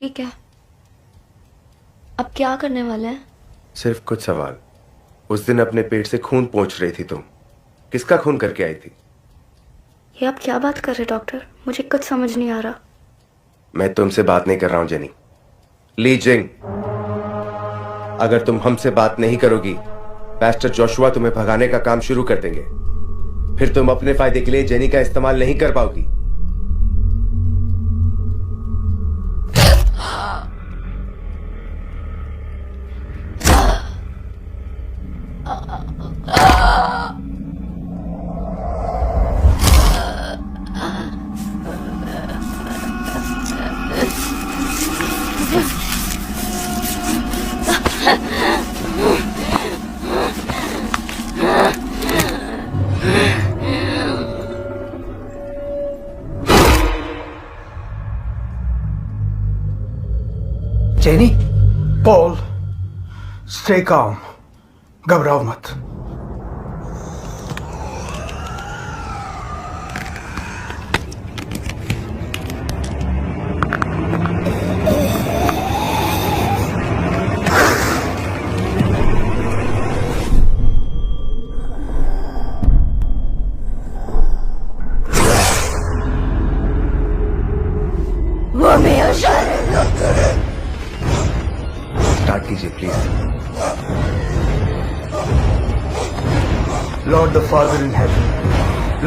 ठीक है, अब क्या करने वाले हैं? सिर्फ कुछ सवाल। उस दिन अपने पेट से खून पोंछ रही थी तुम, किसका खून करके आई थी? ये आप क्या बात कर रहे डॉक्टर? मुझे कुछ समझ नहीं आ रहा। मैं तुमसे बात नहीं कर रहा हूं जेनी। ली जिंग, अगर तुम हमसे बात नहीं करोगी, पैस्टर जोशुआ तुम्हें भगाने का काम शुरू कर देंगे। फिर तुम अपने फायदे के लिए जेनी का इस्तेमाल नहीं कर पाओगी। जेनी, पॉल, स्टे काम, घबराओ मत। स्टार्ट कीजिए please. Lord the Father in heaven,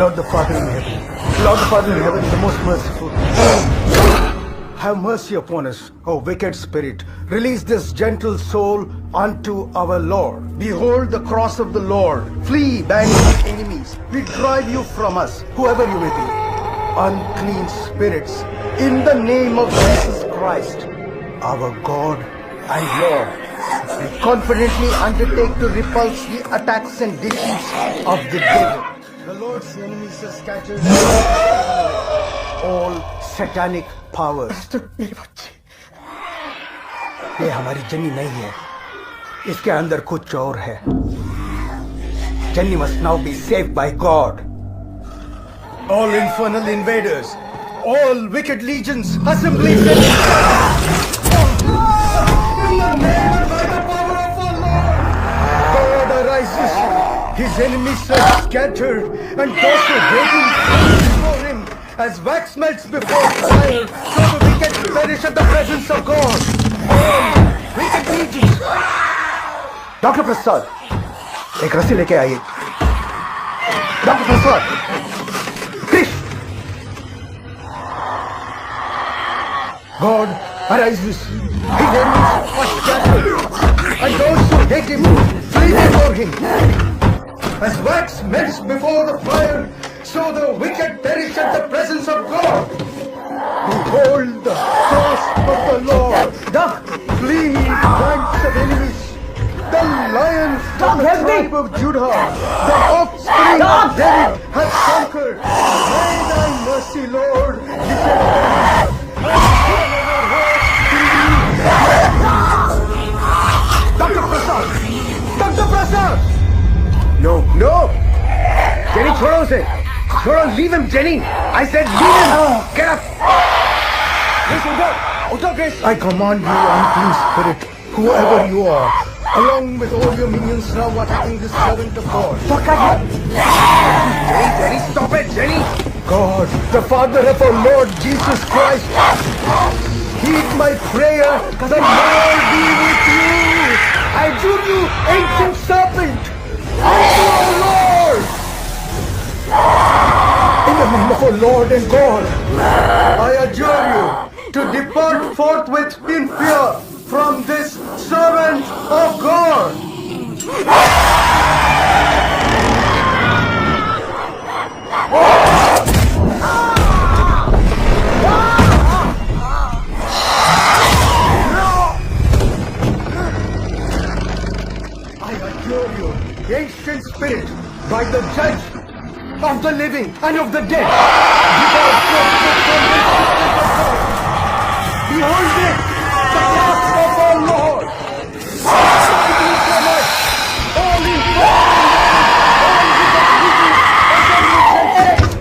Lord the Father in heaven, Lord the Father in heaven, the most merciful. Have mercy upon us, O wicked spirit. Release this gentle soul unto our Lord. Behold the cross of the Lord. Flee, banished enemies. We drive you from us, whoever you may be. Unclean spirits, in the name of Jesus Christ, our God and Lord. We confidently undertake to repulse the attacks and deceives of the devil. The Lord's enemies are scattered. All satanic powers. मेरे बच्चे, ये हमारी जन्नी नहीं है, इसके अंदर कुछ और है। Jenny must now be saved by God. All infernal invaders, all wicked legions, assemblies and God arises. His enemies are scattered, and those who hate him fall before him, as wax melts before fire. So the wicked perish at the presence of God. All wicked legions. Doctor Prasad, एक रस्सी लेके आइए। Doctor Prasad, Krish. God arises. His enemies are scattered, and those who hate him flee before him. As wax melts before the fire, so the wicked perish at the presence of God. Behold the cross of the Lord, the fleeing ranks of enemies. The lion of the tribe of Judah, the offspring of David, has conquered. May thy mercy, Lord, descend Dr. Prasad! Dr. Prasad! No, no! Jenny, छोड़ो उसे! छोड़ो, leave him, Jenny! I said leave him! Get up! Chris, उठो! उठो, Chris! I command you, unclean spirit, whoever you are, along with all your minions now attacking this servant of God. Jenny, stop it, Jenny! God, the Father of our Lord Jesus Christ, heed my prayer, the Lord be with you. I adjure you, ancient serpent, unto our Lord. In the name of our Lord and God, I adjure you to depart forthwith in fear from this servant of God. I adjure you, ancient spirit, by the judge of the living and of the dead, depart forthwith from this servant of God. Behold it, the cross of our Lord. Flee from us, all infernal, all wicked legions, assemblies and sects.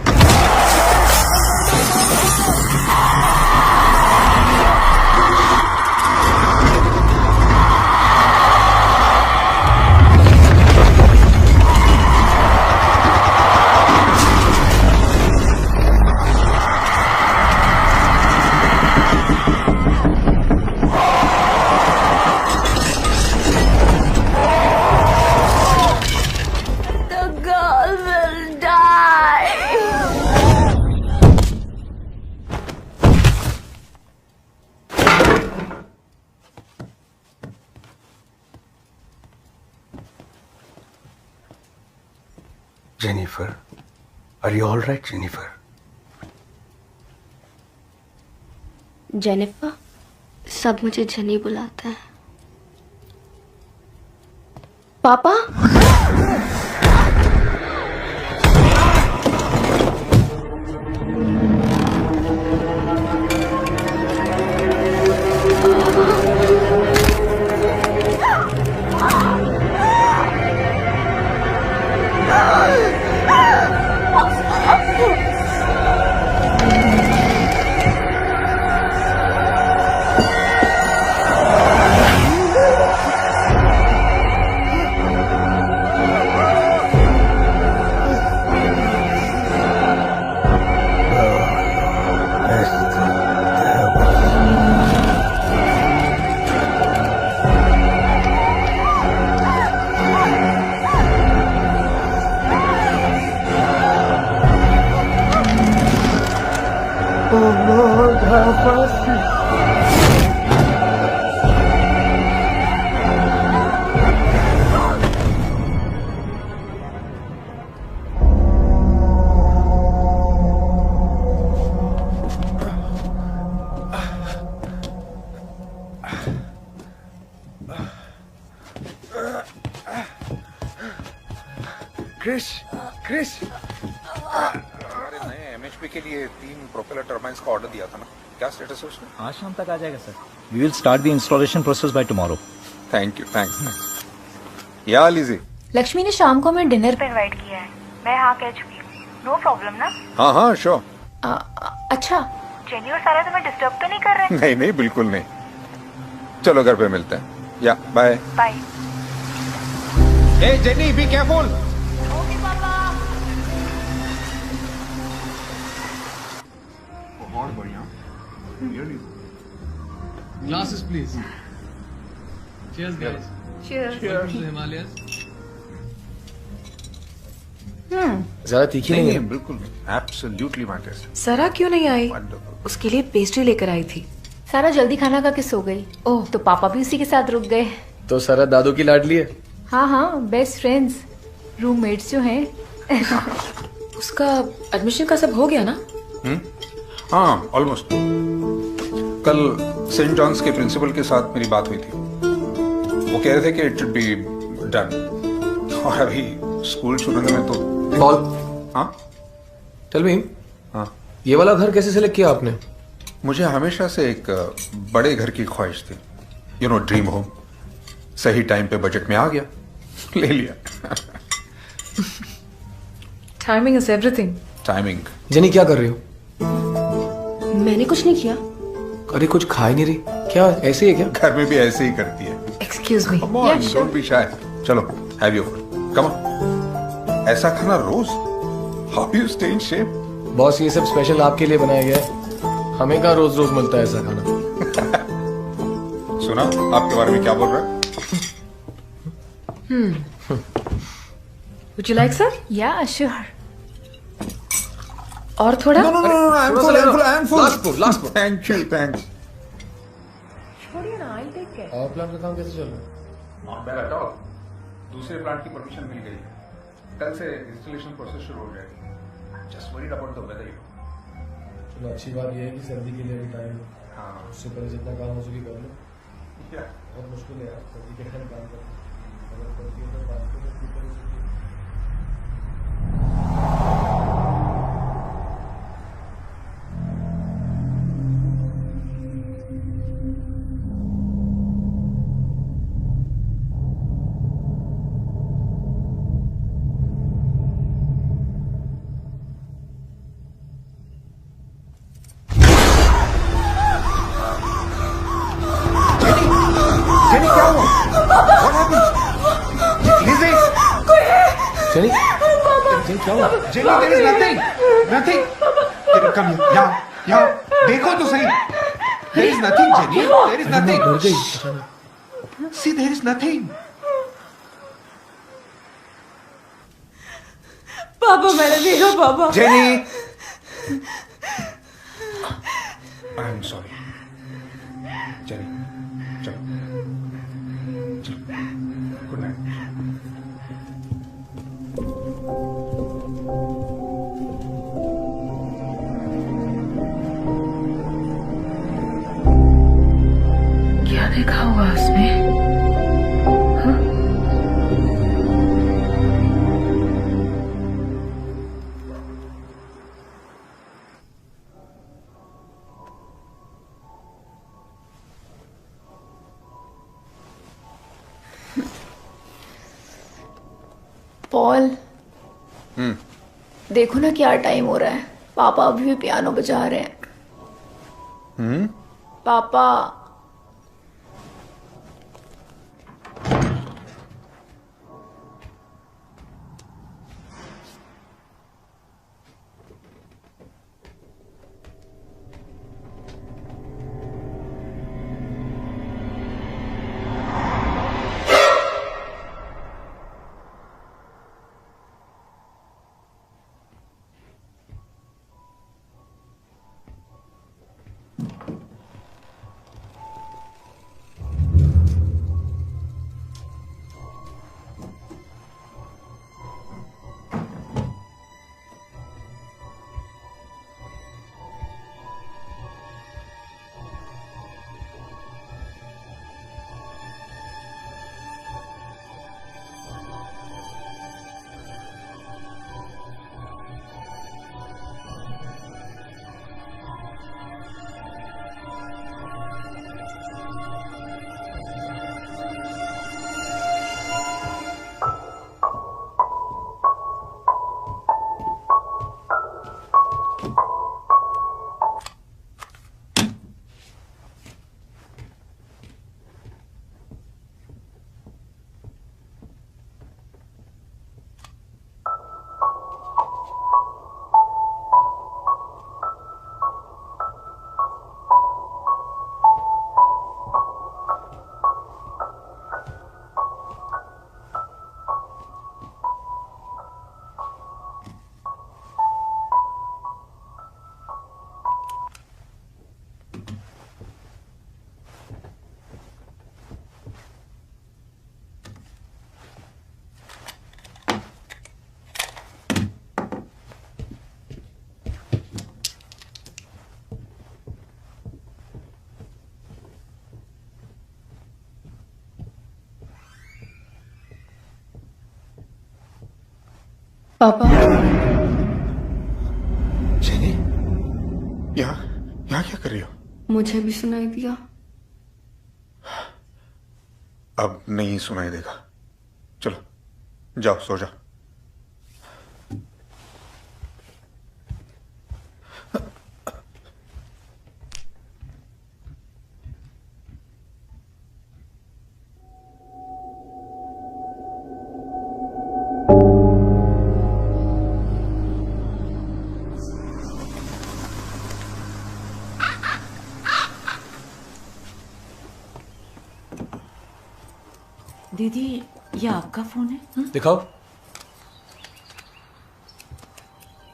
Jennifer, are you all right, Jennifer? Jennifer, सब मुझे जनी बुलाते हैं। पापा, Oh Lord, have mercy. Krrish हमारे नए एमएचपी के लिए 3 प्रोपेलर टर्बाइंस का ऑर्डर दिया था ना, क्या स्टेटस है उसका? आज शाम तक आ जाएगा sir. We will start the installation process by tomorrow. Thank you, thanks. या लीजी, लक्ष्मी ने शाम को मैं डिनर पे इनवाइट किया है। मैं हाँ कह चुकी हूँ। नो प्रॉब्लम ना? हाँ हाँ श्योर। अच्छा, जेनी और सारा तुम्हें डिस्टर्ब तो नहीं कर रहे? नहीं नहीं, बिल्कुल नहीं। चलो घर पे मिलते हैं। या बाय बाय। ए जेनी, बी केयरफुल। ओके पापा। बहुत बढ़िया। Glasses, please. Cheers, guys. Cheers. Welcome to the Himalayas. ज्यादा तीखी नहीं नहीं नहीं, है। बिल्कुल एब्सोल्युटली माय टेस्ट। सरा क्यों नहीं आई? वंडरफुल। उसके लिए पेस्ट्री लेकर आई थी। सारा जल्दी खाना खा के सो गई। ओह, तो पापा भी उसी के साथ रुक गए। तो सारा दादू की लाडली है। हाँ हाँ, बेस्ट फ्रेंड्स, रूममेट्स जो हैं। उसका एडमिशन का सब हो गया ना? हाँ ऑलमोस्ट। कल सेंट जॉन्स के प्रिंसिपल के साथ मेरी बात हुई थी। वो कह रहे थे कि इट शुड बी डन, और अभी स्कूल शुरू में तो बॉल। हाँ टेल मी, हाँ, ये वाला घर कैसे सिलेक्ट किया आपने? मुझे हमेशा से एक बड़े घर की ख्वाहिश थी, यू नो, ड्रीम होम। सही टाइम पे बजट में आ गया, ले लिया। Timing is everything. Timing. Jenny क्या कर रही हो? मैंने कुछ नहीं किया। अरे कुछ खा ही नहीं रही क्या? ऐसे ही है क्या? घर में भी ऐसे ही करती है। Excuse me. Come on, don't be shy. चलो, have your food. Come on. ऐसा खाना रोज? How do you stay in shape? Boss, ये सब स्पेशल आपके लिए बनाया गया है। हमें कहाँ रोज रोज मिलता है ऐसा खाना। सुना आपके बारे में क्या बोल रहा है? Would you like sir? या श्योर। और थोड़ा? No, I'm थोड़ा full, सा I'm full, I'm full. Last food. Thank you, thanks. छोड़िए ना, आई टेक केयर। और प्लान का काम कैसे चल रहा है? Not bad at all. दूसरे प्लांट की परमिशन मिल गई है। कल से इंस्टॉलेशन प्रोसेस शुरू हो जाएगी। Just worried about the weather. चलो, अच्छी बात ये है कि सर्दी के लिए भी टाइम है। हाँ। उससे पहले जितना काम हो सके कर लो। Yeah. बहुत मुश्किल है यार सर्दी के टाइम काम करना। अगर सर्दी है तो बात करो, फिर करो सर्दी। जेनी क्या हुआ? What happened? Lizzie? Jenny, jenny क्या हुआ? Jenny, there is nothing. Nothing. Come here. यहाँ देखो तो सही. There is nothing, Jenny. There is nothing. डर गई अचानक। See, there is nothing. पापा, मैंने देखा पापा। Jenny. I'm sorry. Jenny, चलो. चलो. Good night. लिखा हुआ उसमें? पॉल, देखो ना क्या टाइम हो रहा है। पापा अभी भी पियानो बजा रहे हैं। पापा, पापा, जेनी, यहाँ यहाँ क्या कर रही हो? मुझे भी सुनाई दिया। अब नहीं सुनाई देगा। चलो जाओ, सो जाओ। दीदी, ये आपका फोन है? दिखाओ।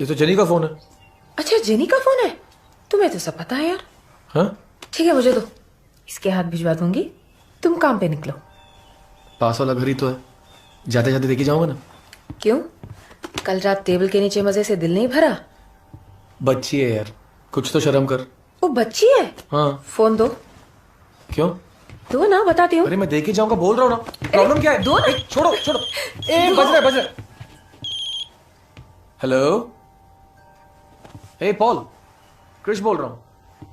ये तो जेनी का फोन है। अच्छा, जेनी का फोन है? तुम्हें तो सब पता है यार। हाँ? ठीक है, मुझे दो, इसके हाथ भिजवा दूंगी। तुम काम पे निकलो। पास वाला घर ही तो है, जाते जाते देखी जाऊंगा ना। क्यों, कल रात टेबल के नीचे मजे से दिल नहीं भरा? बच्ची है यार, कुछ तो शर्म कर। वो बच्ची है? हाँ। फोन दो। क्यों? दो ना, बताती हूँ। अरे मैं देख ही जाऊंगा, बोल रहा हूँ ना। प्रॉब्लम क्या है? दो ना। छोड़ो छोड़ो। बज रहा है। हेलो, हे पॉल, क्रिश बोल रहा हूँ।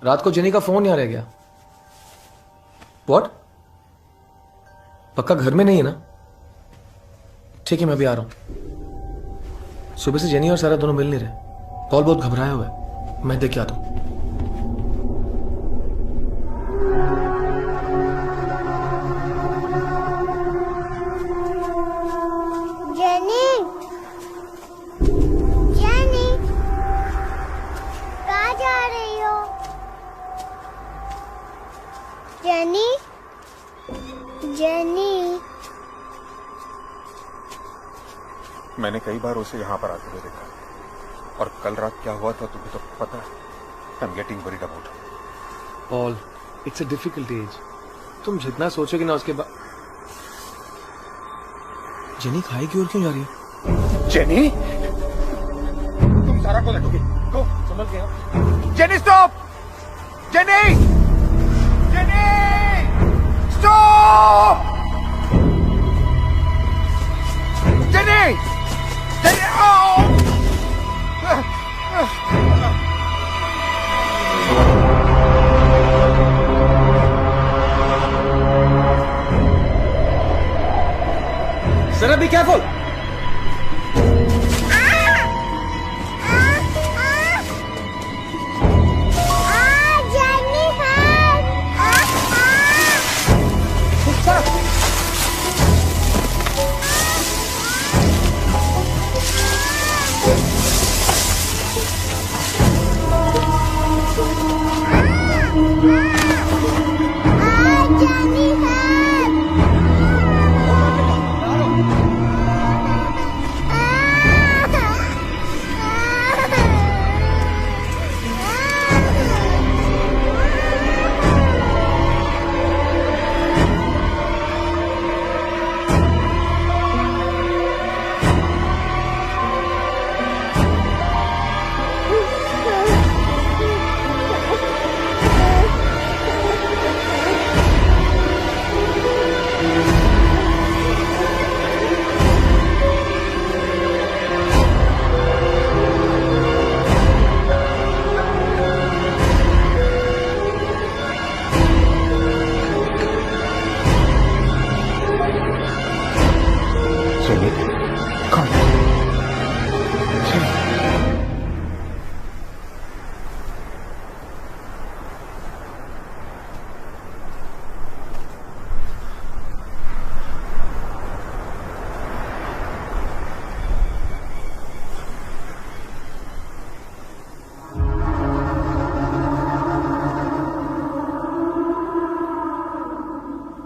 रात को जेनी का फोन यहाँ रह गया। व्हाट? पक्का घर में नहीं है ना? ठीक है, मैं भी आ रहा हूँ। सुबह से जेनी और सारा दोनों मिल नहीं रहे। पॉल बहुत घबराया हुआ है, मैं देख के आता हूँ। मैंने कई बार उसे यहाँ पर आते हुए देखा, और कल रात क्या हुआ था तुम्हें तो पता है। I am getting worried about her. Paul, it's a difficult age. तुम जितना सोचोगे ना उसके बाद। जेनी खाएगी और क्यों जा रही है? जेनी, तुम सारा को लटोगे। गो, संभल गया। Jenny stop! Jenny! Jenny! Be careful.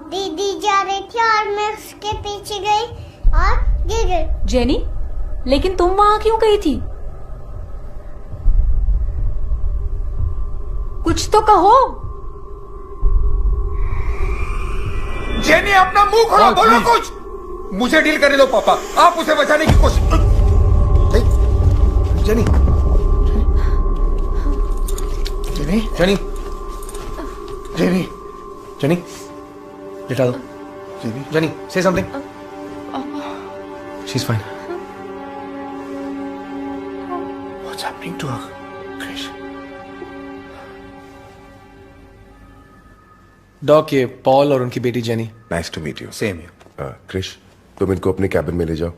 दीदी जा रही थी और मैं उसके पीछे गई और गिर गई। जेनी, लेकिन तुम वहां क्यों गई थी? कुछ तो कहो। जेनी अपना मुंह खोलो, बोलो कुछ। मुझे डील करने दो पापा, आप उसे बचाने की कोशिश। Jenny, Jenny, Jenny, Jenny, Jenny, लिटा दो। Jenny, Jenny, say something. She's fine. What's happening to her? Krish. Doc, ये पॉल और उनकी बेटी Jenny. Nice to meet you. Same here. Krish, तुम इनको अपने कैबिन में ले जाओ,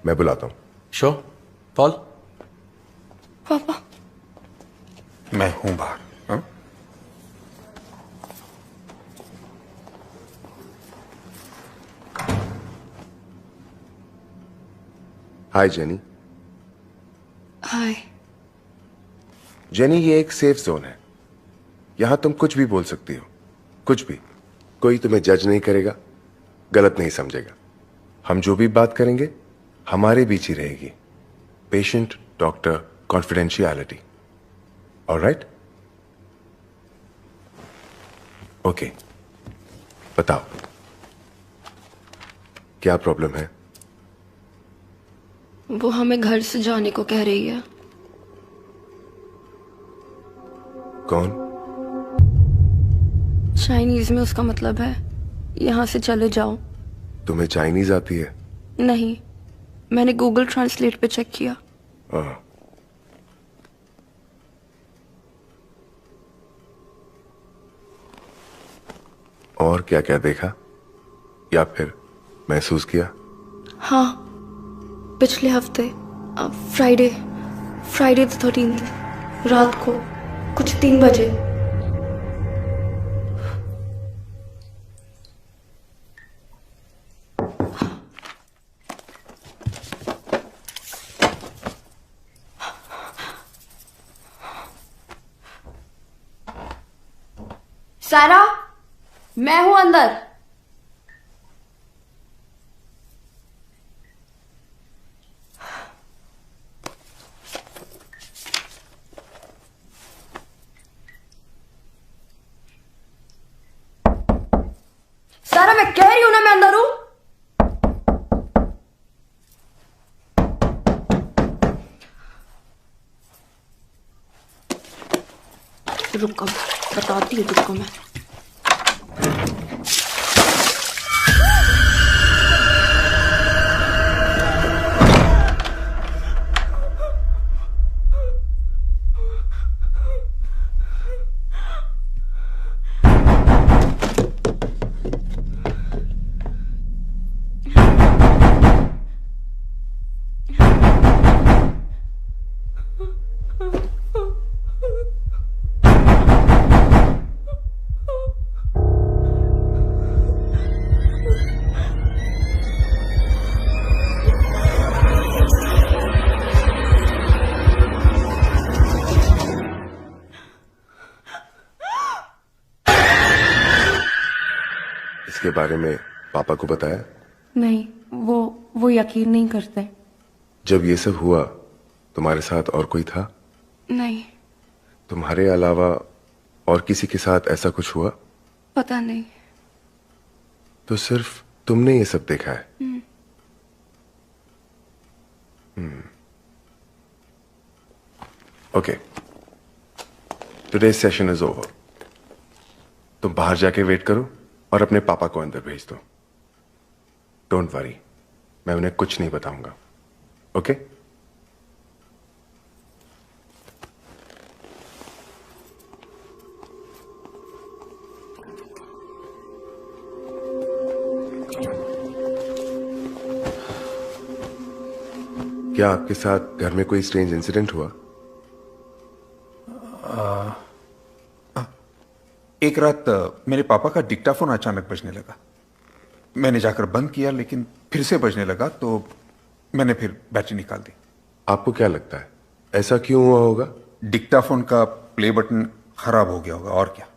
मैं बुलाता हूँ। श्योर। पॉल, पापा, मैं हूं बाहर। हाँ? हाय जेनी। हाय। जेनी, ये एक सेफ जोन है। यहां तुम कुछ भी बोल सकती हो, कुछ भी। कोई तुम्हें जज नहीं करेगा, गलत नहीं समझेगा। हम जो भी बात करेंगे हमारे बीच ही रहेगी। Patient, doctor, confidentiality. Alright? Okay, बताओ क्या प्रॉब्लम है? वो हमें घर से जाने को कह रही है। कौन? चाइनीज में उसका मतलब है यहाँ से चले जाओ। तुम्हें चाइनीज आती है? नहीं, मैंने गूगल ट्रांसलेट पे चेक किया। और क्या क्या देखा या फिर महसूस किया? हाँ, पिछले हफ्ते फ्राइडे द 13th रात को कुछ 3 बजे। सारा, मैं हूं अंदर। सारा, मैं कह रही हूं ना मैं अंदर हूं। रुको, बताती हूँ तुझको मैं। इसके बारे में पापा को बताया? नहीं, वो यकीन नहीं करते। जब ये सब हुआ तुम्हारे साथ और कोई था? नहीं, तुम्हारे अलावा और किसी के साथ ऐसा कुछ हुआ? पता नहीं। तो सिर्फ तुमने ये सब देखा है? Okay, today's session is over. तुम बाहर जाके वेट करो और अपने पापा को अंदर भेज दो। डोंट वरी, मैं उन्हें कुछ नहीं बताऊंगा। ओके? क्या आपके साथ घर में कोई स्ट्रेंज इंसिडेंट हुआ? एक रात मेरे पापा का डिक्टाफोन अचानक बजने लगा। मैंने जाकर बंद किया, लेकिन फिर से बजने लगा, तो मैंने फिर बैटरी निकाल दी। आपको क्या लगता है ऐसा क्यों हुआ होगा? डिक्टाफोन का प्ले बटन खराब हो गया होगा, और क्या।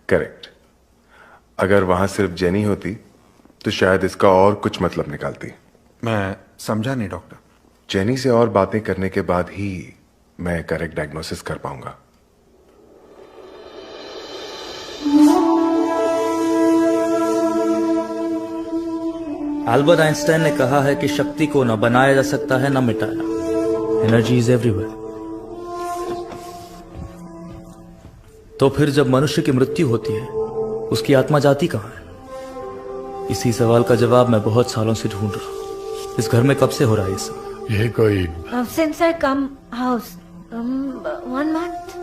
करेक्ट। अगर वहां सिर्फ जेनी होती तो शायद इसका और कुछ मतलब निकालती। मैं समझा नहीं डॉक्टर। जेनी से और बातें करने के बाद ही मैं करेक्ट डायग्नोसिस कर पाऊंगा। अल्बर्ट आइंस्टाइन ने कहा है कि शक्ति को न बनाया जा सकता है न मिटाया। Energy is everywhere. तो फिर जब मनुष्य की मृत्यु होती है, उसकी आत्मा जाती कहां है? इसी सवाल का जवाब मैं बहुत सालों से ढूंढ रहा हूं। इस घर में कब से हो रहा है ये सब? ये कोई Since I come house, 1 month.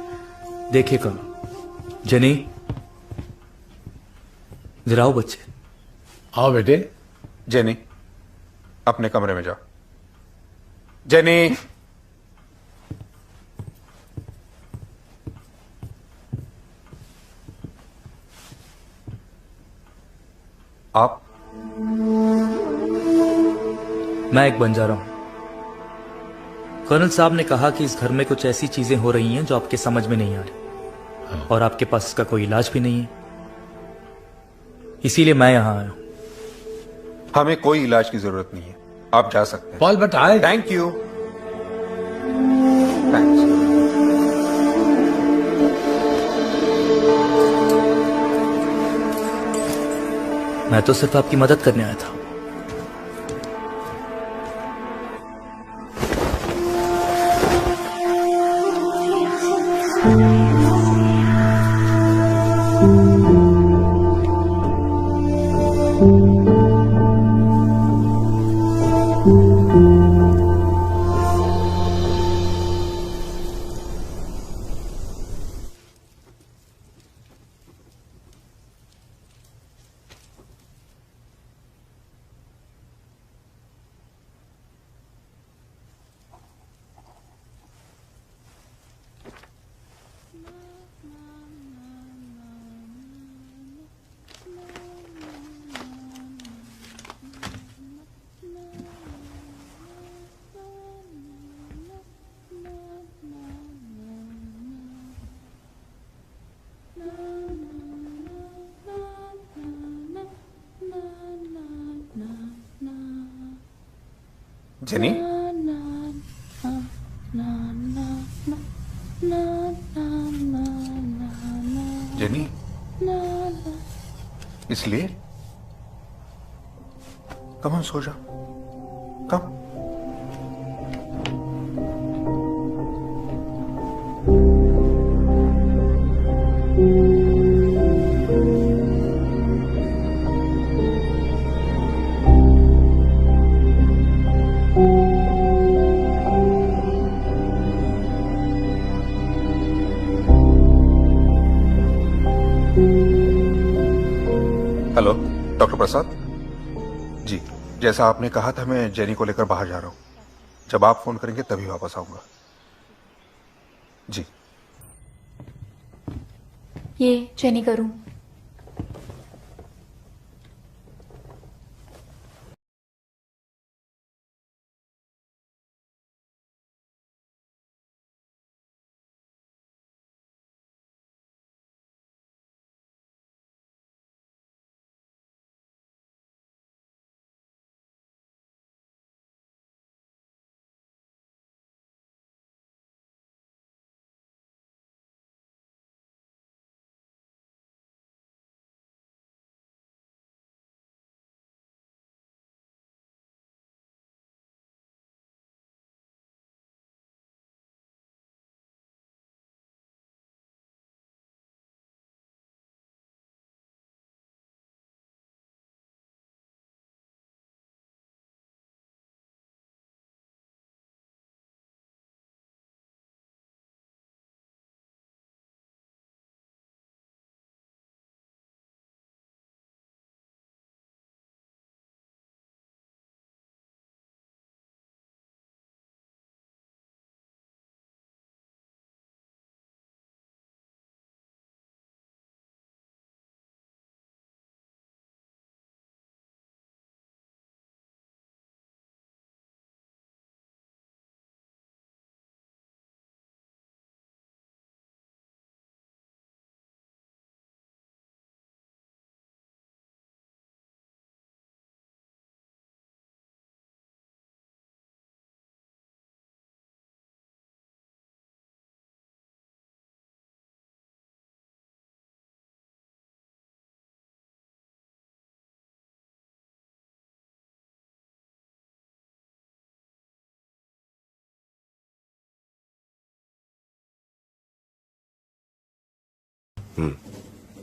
देखिए कल जेनी, जरा आओ बच्चे। आओ बेटे। जेनी, अपने कमरे में जाओ। जेनी, आप? मैं एक बंजारा हूं। कर्नल साहब ने कहा कि इस घर में कुछ ऐसी चीजें हो रही हैं जो आपके समझ में नहीं आ रही, और आपके पास इसका कोई इलाज भी नहीं है। इसीलिए मैं यहां आया हूं। हमें कोई इलाज की जरूरत नहीं है, आप जा सकते हैं। पॉल बताए। Thank you. थैंक्स। मैं तो सिर्फ आपकी मदद करने आया था। जेनी, जेनी, इसलिए कम हम सो जाओ। कम। हेलो डॉक्टर प्रसाद जी, जैसा आपने कहा था मैं जेनी को लेकर बाहर जा रहा हूं। जब आप फोन करेंगे तभी वापस आऊंगा। जी। ये जेनी करूं।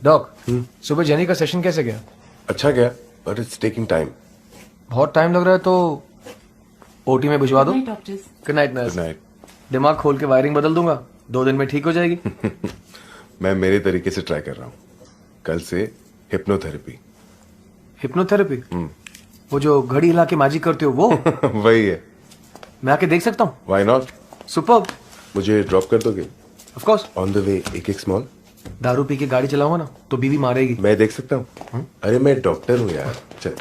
डॉक, सुबह जेनी का सेशन कैसे गया? अच्छा गया, बट इट्स टेकिंग टाइम। बहुत टाइम लग रहा है तो ओटी में भिजवा दो। Good night nurse. Good night. दिमाग खोल के वायरिंग बदल दूंगा, 2 दिन में ठीक हो जाएगी। मैं मेरे तरीके से ट्राई कर रहा हूँ। कल से हिप्नोथेरेपी। हिप्नोथेरेपी? वो जो घड़ी हिला के मैजिक करते हो वो? वही है। मैं आके देख सकता हूँ? Why not? सुपर्ब। मुझे ड्रॉप कर दोगे? Of course. On the way एक स्मॉल। दारू पी के गाड़ी चलाऊंगा ना तो बीवी मारेगी। मैं देख सकता हूँ? अरे मैं डॉक्टर हूँ यार, चल।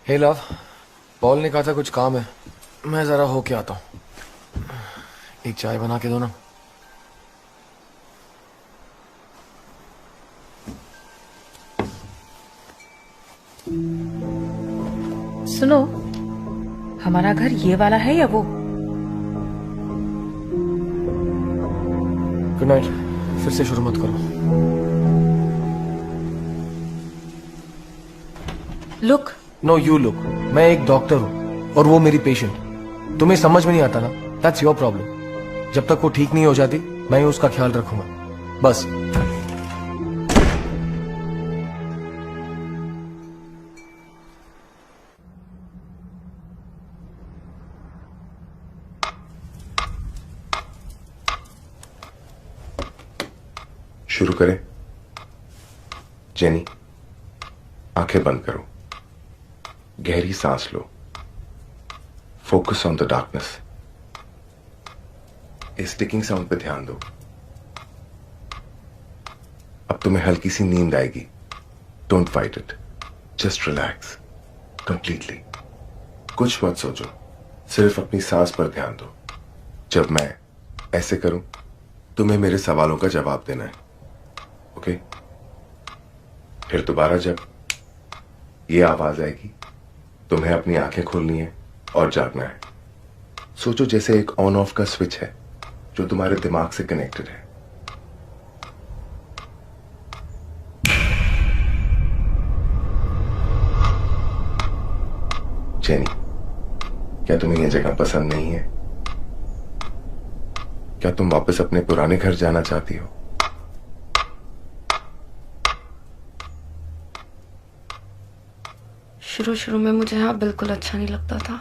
हे लव, पॉल ने कहा था कुछ काम है, मैं जरा होके आता हूँ। एक चाय बना के दो ना। सुनो, हमारा घर ये वाला है या वो? Good night. फिर से शुरू मत करो। लुक। No you look. मैं एक डॉक्टर हूँ और वो मेरी पेशेंट। तुम्हें समझ में नहीं आता ना, दैट्स योर प्रॉब्लम। जब तक वो ठीक नहीं हो जाती मैं उसका ख्याल रखूंगा, बस। शुरू करें? जेनी, आंखें बंद करो, गहरी सांस लो, फोकस ऑन द डार्कनेस। इस टिकिंग साउंड पे ध्यान दो। अब तुम्हें हल्की सी नींद आएगी। Don't fight it, just relax completely. कुछ मत सोचो, सिर्फ अपनी सांस पर ध्यान दो। जब मैं ऐसे करूं, तुम्हें मेरे सवालों का जवाब देना है, ओके? फिर दोबारा जब ये आवाज आएगी, तुम्हें अपनी आंखें खोलनी है और जागना है। सोचो जैसे एक ऑन ऑफ का स्विच है जो तुम्हारे दिमाग से कनेक्टेड है। जेनी, क्या तुम्हें यह जगह पसंद नहीं है? क्या तुम वापस अपने पुराने घर जाना चाहती हो? शुरू में मुझे यहाँ बिल्कुल अच्छा नहीं लगता था,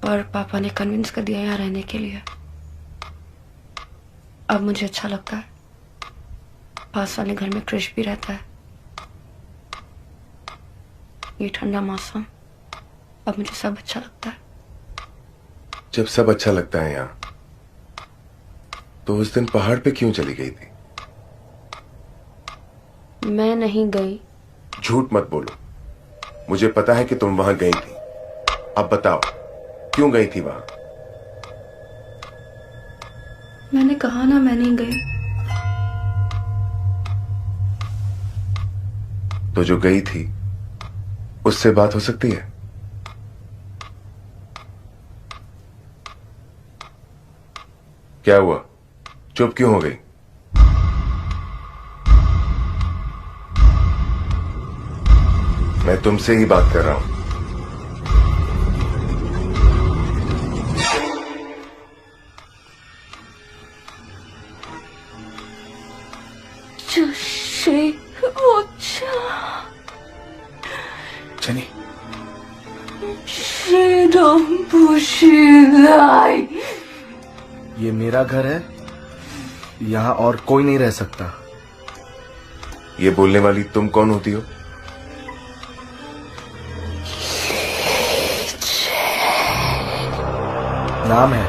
पर पापा ने कन्विंस कर दिया यहाँ रहने के लिए। अब मुझे अच्छा लगता है। पास वाले घर में क्रिश भी रहता है। ये ठंडा मौसम, अब मुझे सब अच्छा लगता है। जब सब अच्छा लगता है यहाँ, तो उस दिन पहाड़ पे क्यों चली गई थी? मैं नहीं गई। झूठ मत बोलो, मुझे पता है कि तुम वहां गई थी। अब बताओ, क्यों गई थी वहां? मैंने कहा ना, मैं नहीं गई। तो जो गई थी उससे बात हो सकती है? क्या हुआ, चुप क्यों हो गई? मैं तुमसे ही बात कर रहा हूं। जेनी, ये मेरा घर है, यहाँ और कोई नहीं रह सकता। ये बोलने वाली तुम कौन होती हो? नाम है।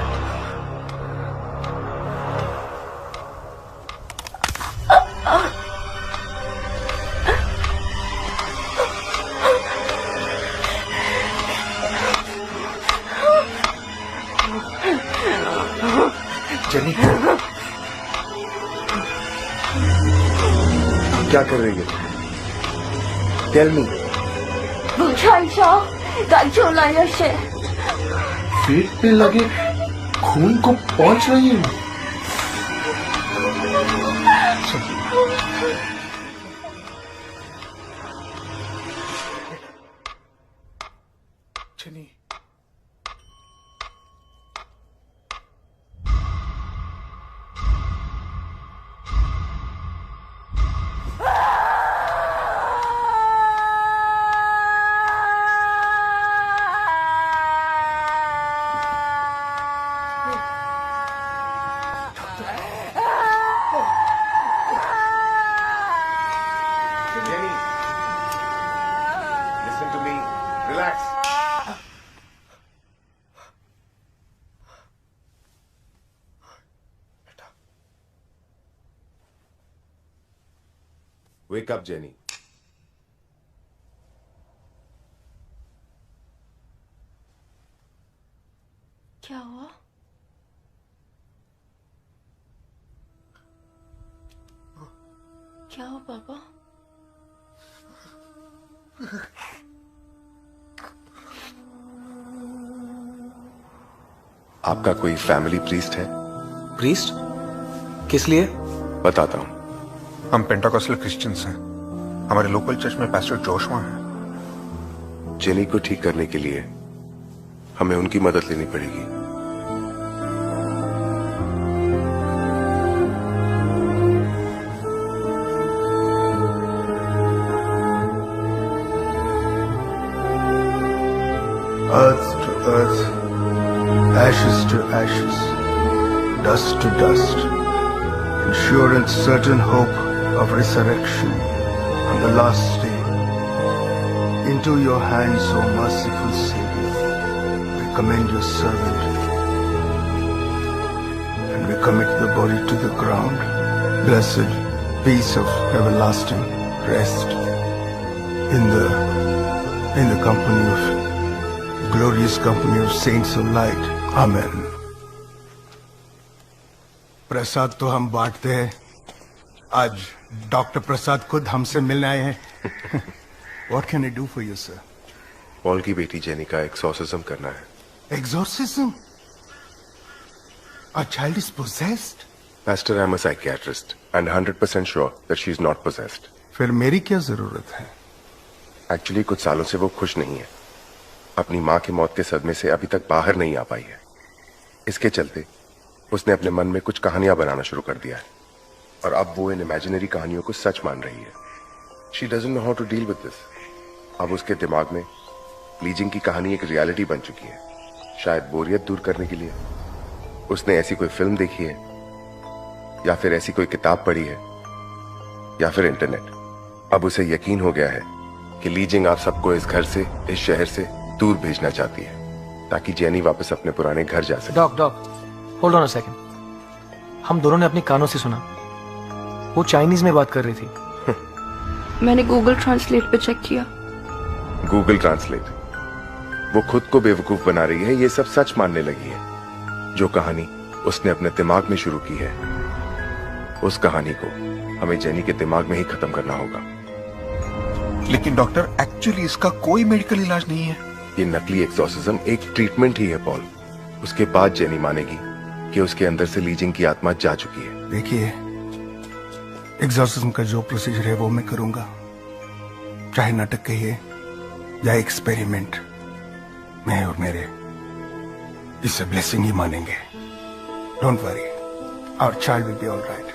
जेनी, क्या कर रही है? Tell me. पेट पे लगे खून को पहुंच रही हूँ। Wake up jenny. क्या हुआ? क्या हुआ पापा? आपका कोई फैमिली प्रीस्ट है? प्रीस्ट? किस लिए? बताता हूं। हम पेंटाकोस्टल क्रिश्चियंस हैं। हमारे लोकल चर्च में पास्टर जोशुआ हैं। जेनी को ठीक करने के लिए हमें उनकी मदद लेनी पड़ेगी। Earth to earth, ashes to ashes, dust to dust, in sure and certain hope of resurrection on the last day. Into your hands, O merciful Savior, we commend your servant, and we commit the body to the ground. Blessed peace of everlasting rest in the company of glorious company of saints of light. Amen. प्रसाद तो हम बांटते हैं, आज doctor प्रसाद खुद हमसे मिलने आए हैं। What can I do for you, sir? Paul की बेटी जेनी का एक्सॉर्सिज्म करना है। Exorcism? Our child is possessed? Pastor, I'm a psychiatrist and 100% sure that she's not possessed. फिर मेरी क्या जरूरत है? एक्चुअली कुछ सालों से वो खुश नहीं है। अपनी माँ की मौत के सदमे से अभी तक बाहर नहीं आ पाई है। इसके चलते उसने अपने मन में कुछ कहानियां बनाना शुरू कर दिया है और अब वो इन इमेजिनरी कहानियों को सच मान रही है। She doesn't know how to deal with this. अब उसके दिमाग में लीजिंग की कहानी एक रियलिटी बन चुकी है। शायद बोरियत दूर करने के लिए उसने ऐसी कोई फिल्म देखी है या फिर ऐसी कोई किताब पढ़ी है या फिर इंटरनेट। अब उसे यकीन हो गया है कि लीजिंग आप सबको इस घर से, इस शहर से दूर भेजना चाहती है ताकि जेनी वापस अपने पुराने घर जा सके। Doc hold on a second. हम दोनों ने अपने कानों से सुना, वो चाइनीज में बात कर रही थी। मैंने गूगल ट्रांसलेट पे चेक किया। Google translate? वो खुद को बेवकूफ बना रही है, ये सब सच मानने लगी है। जो कहानी उसने अपने दिमाग में शुरू की है, उस कहानी को हमें जेनी के दिमाग में ही खत्म करना होगा। लेकिन डॉक्टर, एक्चुअली इसका कोई मेडिकल इलाज नहीं है। ये नकली एक्सॉर्सिज्म एक ट्रीटमेंट ही है पॉल। उसके बाद जेनी मानेगी कि उसके अंदर से लीजिंग की आत्मा जा चुकी है। देखिए, एग्जॉर्सिज्म का जो प्रोसीजर है वो मैं करूंगा, चाहे नाटक कहिए या एक्सपेरिमेंट। मैं और मेरे इसे ब्लेसिंग ही मानेंगे। Don't worry, our child will be all right.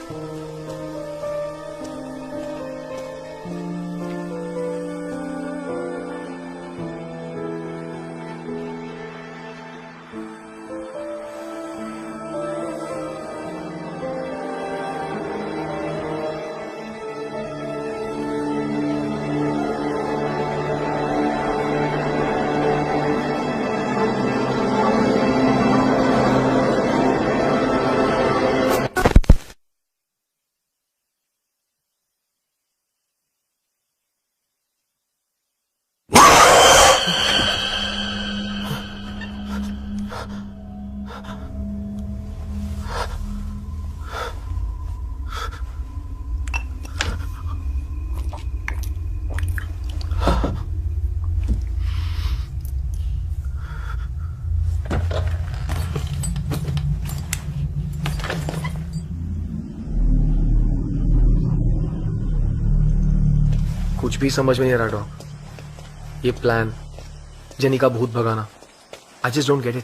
कुछ भी समझ में नहीं आ रहा डॉक। ये प्लान, जेनी का भूत भगाना, I just don't get it.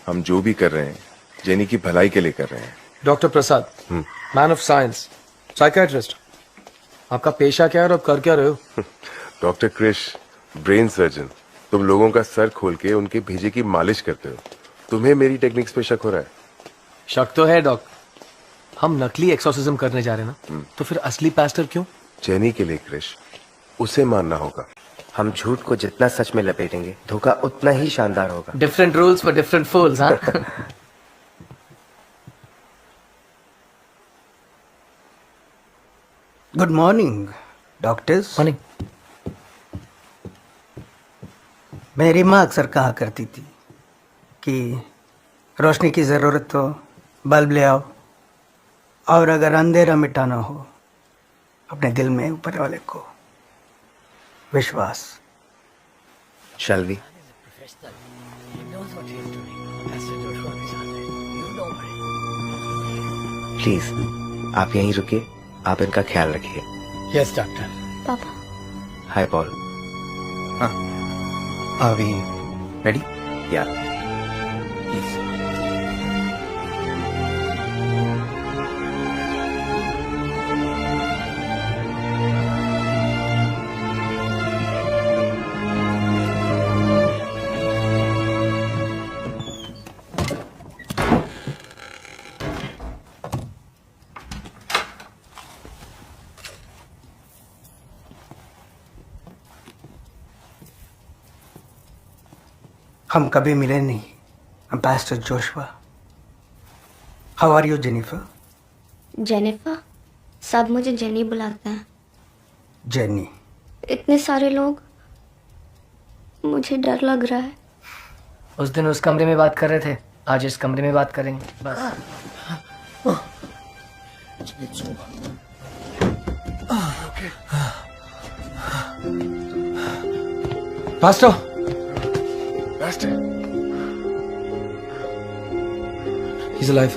हम जो भी कर रहे हैं जेनी की भलाई के लिए कर रहे हैं। Doctor Prasad, man of science, psychiatrist, आपका पेशा क्या है और आप कर क्या रहे हो? Doctor Krish, brain surgeon. तुम लोगों का सर खोल के उनके भेजे की मालिश करते हो। तुम्हें मेरी टेक्निक्स पे शक हो रहा है? शक तो है डॉक। हम नकली एक्सॉर्सिज्म करने जा रहे हैं ना, तो फिर असली पास्टर क्यों? जेनी के लिए क्रिश, उसे मानना होगा। हम झूठ को जितना सच में लपेटेंगे, धोखा उतना ही शानदार होगा। डिफरेंट रूल्स फॉर डिफरेंट फूल्स, हाँ? Good morning doctors. मॉर्निंग। मेरी माँ अक्सर कहा करती थी कि रोशनी की ज़रूरत हो बल्ब ले आओ, और अगर अंधेरा मिटाना हो अपने दिल में ऊपर वाले को विश्वास। Shall we? प्लीज आप यहीं रुकिए, आप इनका ख्याल रखिए। Yes doctor. पापा हाय Paul. Are we ready? Yeah. Please. हम कभी मिले नहीं। Pastor Joshua. How are you, Jennifer? Jennifer, सब मुझे जेनी बुलाते हैं। जेनी। इतने सारे लोग, मुझे डर लग रहा है। उस दिन उस कमरे में बात कर रहे थे, आज इस कमरे में बात करेंगे बस। Pastor. Pastor. He's alive.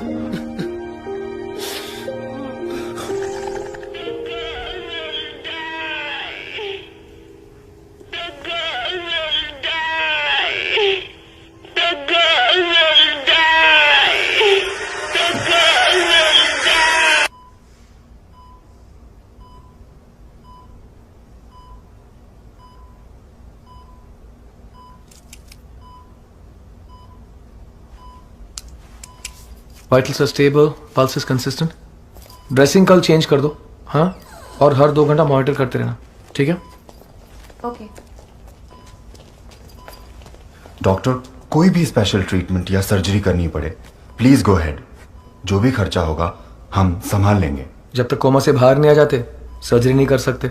Vitals are stable, pulse is consistent. Dressing कल चेंज कर दो, हाँ, और हर 2 घंटा मॉनिटर करते रहना, ठीक है? ओके। डॉक्टर, कोई भी स्पेशल ट्रीटमेंट या सर्जरी करनी पड़े प्लीज गो हेड। जो भी खर्चा होगा हम संभाल लेंगे। जब तक कोमा से बाहर नहीं आ जाते सर्जरी नहीं कर सकते।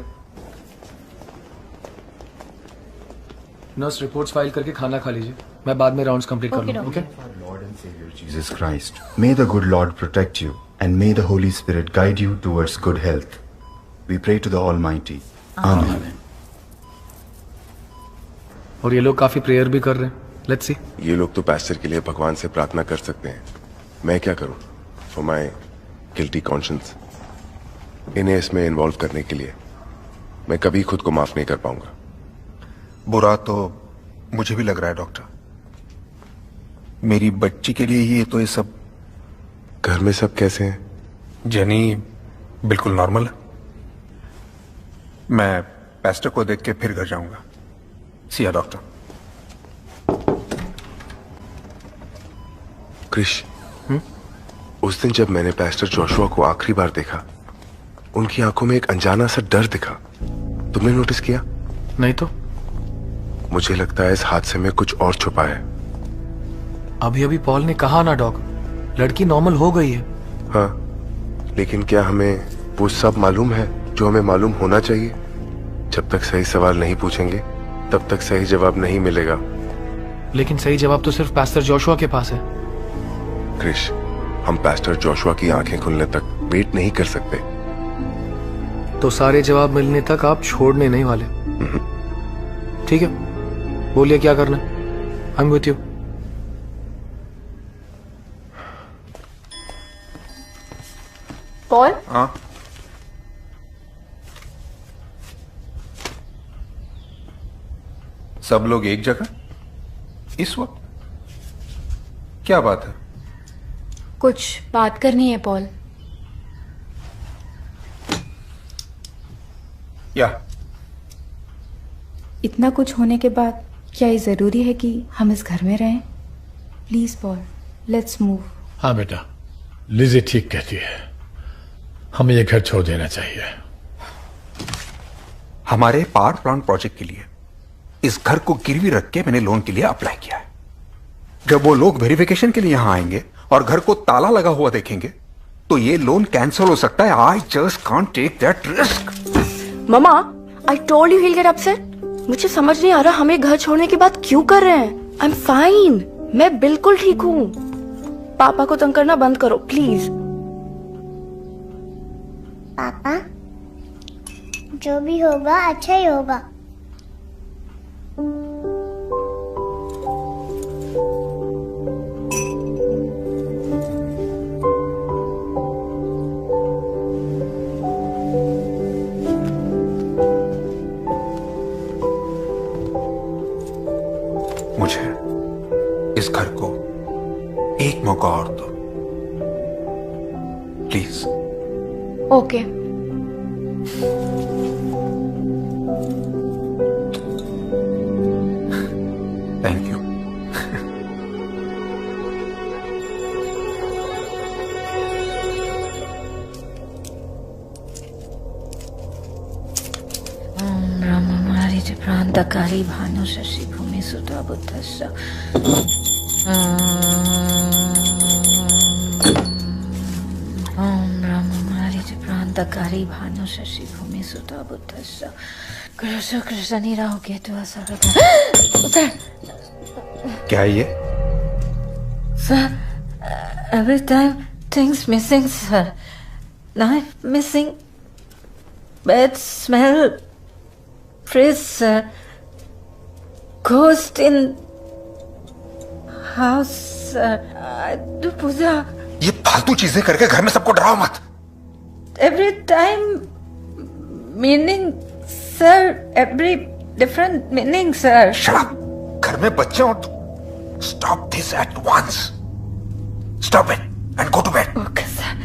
नर्स रिपोर्ट्स फाइल करके खाना खा लीजिए, मैं बाद में राउंड्स कंप्लीट कर लूंगा। Okay? Lord and Savior Jesus Christ, may the good Lord protect you and may the Holy Spirit guide you towards good health. We pray to the Almighty. Amen. और ये लोग काफी प्रेयर भी कर रहे हैं। Let's see. ये लोग तो पास्टर के लिए भगवान से प्रार्थना कर सकते हैं, मैं क्या करूं फॉर माई गिल्टी कॉन्शियंस। इन्हें इसमें इन्वॉल्व करने के लिए मैं कभी खुद को माफ नहीं कर पाऊंगा। बुरा तो मुझे भी लग रहा है डॉक्टर। मेरी बच्ची के लिए ये तो ये सब। घर में सब कैसे हैं? जेनी बिल्कुल नॉर्मल है। मैं पेस्टर को देख के फिर घर जाऊंगा। सिया डॉक्टर। क्रिश, उस दिन जब मैंने पास्टर जोशुआ को आखिरी बार देखा, उनकी आंखों में एक अनजाना सा डर दिखा। तुमने नोटिस किया? नहीं तो। मुझे लगता है इस हादसे में कुछ और छुपा है। अभी अभी पॉल ने कहा ना डॉग, लड़की नॉर्मल हो गई है। हाँ, लेकिन क्या हमें वो सब मालूम है जो हमें मालूम होना चाहिए? जब तक सही सवाल नहीं पूछेंगे तब तक सही जवाब नहीं मिलेगा। लेकिन सही जवाब तो सिर्फ पास्टर जोशुआ के पास है। क्रिश, हम पास्टर जोशुआ की आंखें खुलने तक वेट नहीं कर सकते। तो सारे जवाब मिलने तक आप छोड़ने नहीं वाले? ठीक है, बोलिए क्या करना है। I am with you. Paul? हाँ। सब लोग एक जगह इस वक्त? क्या बात है? कुछ बात करनी है पॉल। या इतना कुछ होने के बाद क्या ये जरूरी है कि हम इस घर में रहें? Please Paul, let's move. हाँ बेटा, लिजी ठीक कहती है, हमें ये घर छोड़ देना चाहिए। हमारे पावर प्लांट प्रोजेक्ट के लिए इस घर को गिरवी रख के मैंने लोन के लिए अप्लाई किया है। जब वो लोग वेरिफिकेशन के लिए यहां आएंगे और घर को ताला लगा हुआ देखेंगे तो ये लोन कैंसिल हो सकता है। I just can't take that risk. Mama, I told you he will get upset. मुझे समझ नहीं आ रहा हम ये घर छोड़ने की बात क्यों कर रहे हैं। आई एम फाइन, मैं बिल्कुल ठीक हूँ। पापा को तंग करना बंद करो प्लीज। पापा, जो भी होगा अच्छा ही होगा। मुझे इस घर को एक मौका और दो प्लीज। ओके। Thank you. प्रान्तकाली भानु शशि भूमि सुता बुद्धस्य ओम ब्रह्ममारी प्रान्तकाली भानु शशि भूमि सुता बुद्धस्य कृष्ण कृष्ण निराह केतु सर। क्या है ये? Sir, every time things missing, sir. Knife missing, bad smell, fridge, sir. Ghost in house, sir. Do पूजा। ये फालतू चीजें करके घर में सबको डराओ मत। Every time meaning, sir. Every different meaning, sir. Shut up. घर में बच्चे हो तो stop this at once. Stop it and go to bed. Okay, sir.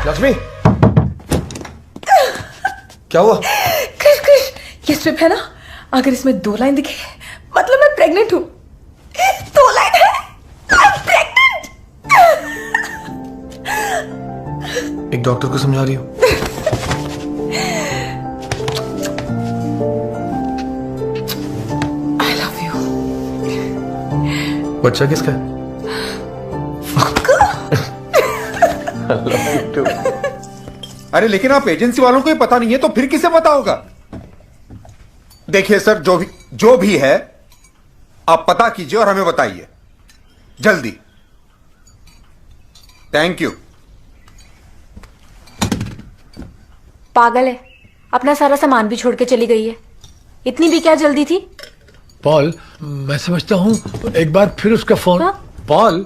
Lakshmi, क्या हुआ? कृष कृष, ये स्ट्रिप है ना, अगर इसमें 2 लाइन दिखे मतलब मैं प्रेग्नेंट हूँ। 2 लाइन है, आई एम प्रेग्नेंट। एक डॉक्टर को समझा रही हो? I love you. बच्चा किसका है? I love you too. अरे लेकिन आप एजेंसी वालों को ही पता नहीं है तो फिर किसे पता होगा? देखिए सर, जो भी है आप पता कीजिए और हमें बताइए जल्दी। Thank you. पागल है, अपना सारा सामान भी छोड़ के चली गई है। इतनी भी क्या जल्दी थी? पॉल, मैं समझता हूँ एक बार फिर उसका फोन। हाँ? Paul,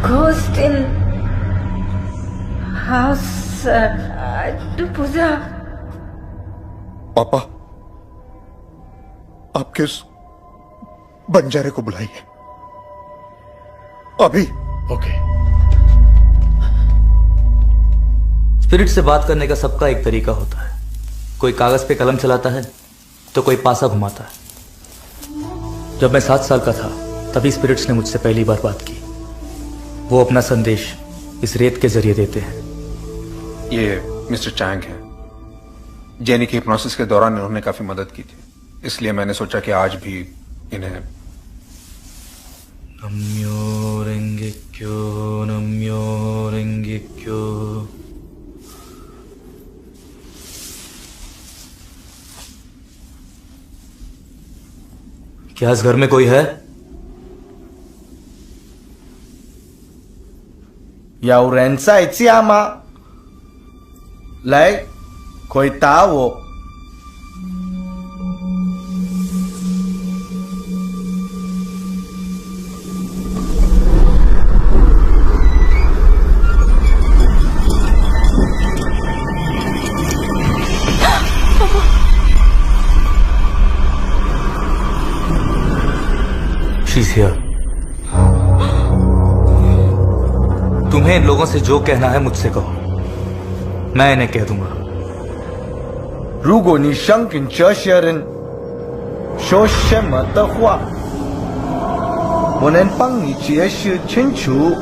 Ghost in house, sir. To पूजा। पापा, आपके उस बंजारे को बुलाइए अभी। ओके। स्पिरिट से बात करने का सबका एक तरीका होता है। कोई कागज पे कलम चलाता है तो कोई पासा घुमाता है। जब मैं 7 साल का था तभी स्पिरिट्स ने मुझसे पहली बार बात की। वो अपना संदेश इस रेत के जरिए देते हैं। ये मिस्टर चैंग है। जेनी की हिप्नोसिस के दौरान इन्होंने काफी मदद की थी, इसलिए मैंने सोचा कि आज भी इन्हें। नम्यो रेंगे क्यों, नम्यो रेंगे क्यों। क्या इस घर में कोई है?有人在家吗？来，回答我。She's here. तुम्हें इन लोगों से जो कहना है मुझसे कहो, मैं इन्हें कह दूंगा। 如果你想跟这些人说什么的话，我能帮你解释清楚。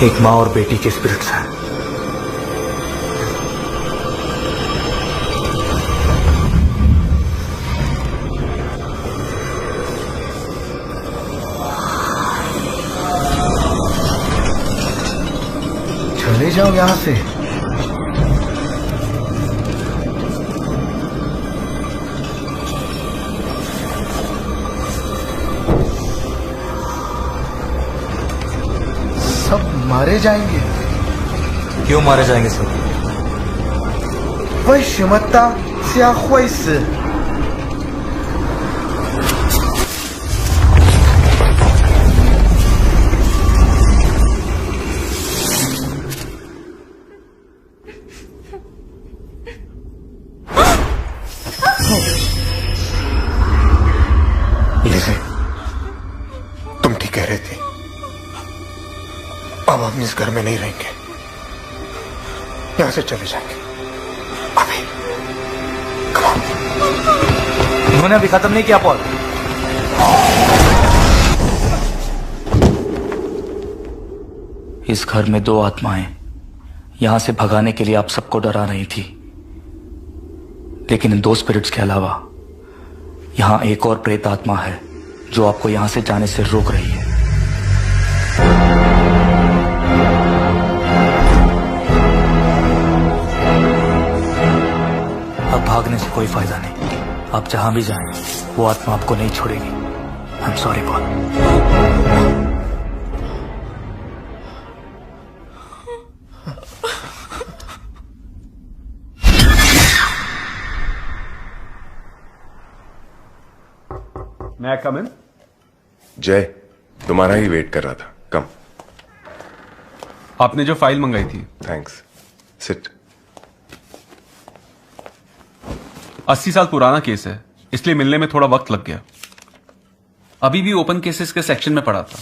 एक माँ और बेटी के स्पिरिट्स हैं। चले जाओ यहां से। सब मारे जाएंगे। क्यों मारे जाएंगे सब? 为什么大家会死？लिज़ी, तुम ठीक कह रही थी। अब हम इस घर में नहीं रहेंगे, यहां से चले जाएंगे अभी। उन्होंने अभी खत्म नहीं किया पॉल। इस घर में 2 आत्माएं यहां से भगाने के लिए आप सबको डरा रही थी, लेकिन इन 2 स्पिरिट्स के अलावा यहां एक और प्रेत आत्मा है जो आपको यहां से जाने से रोक रही है। अब भागने से कोई फायदा नहीं। आप जहां भी जाएं, वो आत्मा आपको नहीं छोड़ेगी। I am sorry Paul. मैं कम इन? जय, तुम्हारा ही वेट कर रहा था। कम। आपने जो फाइल मंगाई थी। थैंक्स। सिट। 80 साल पुराना केस है, इसलिए मिलने में थोड़ा वक्त लग गया। अभी भी ओपन केसेस के सेक्शन में पड़ा था।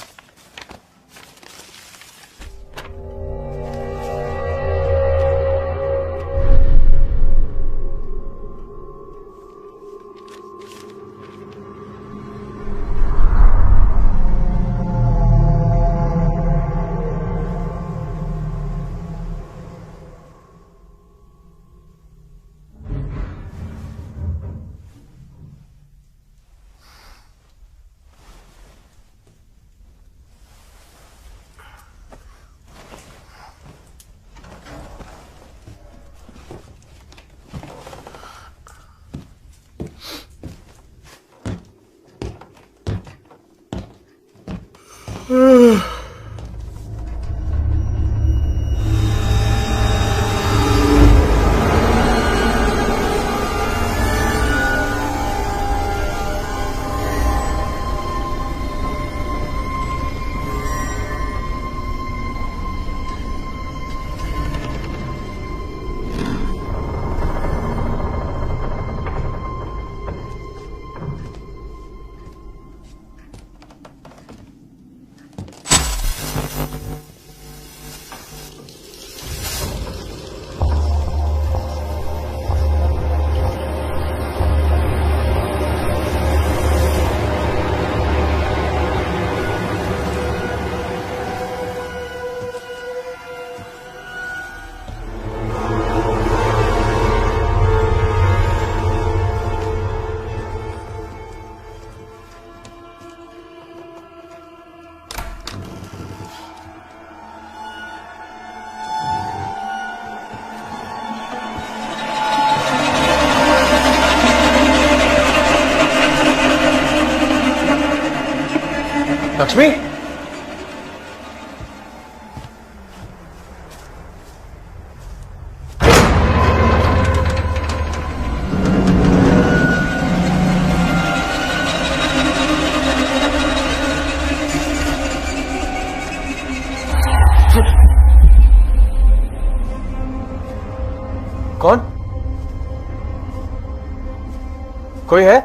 लक्ष्मी, कौन? कोई है?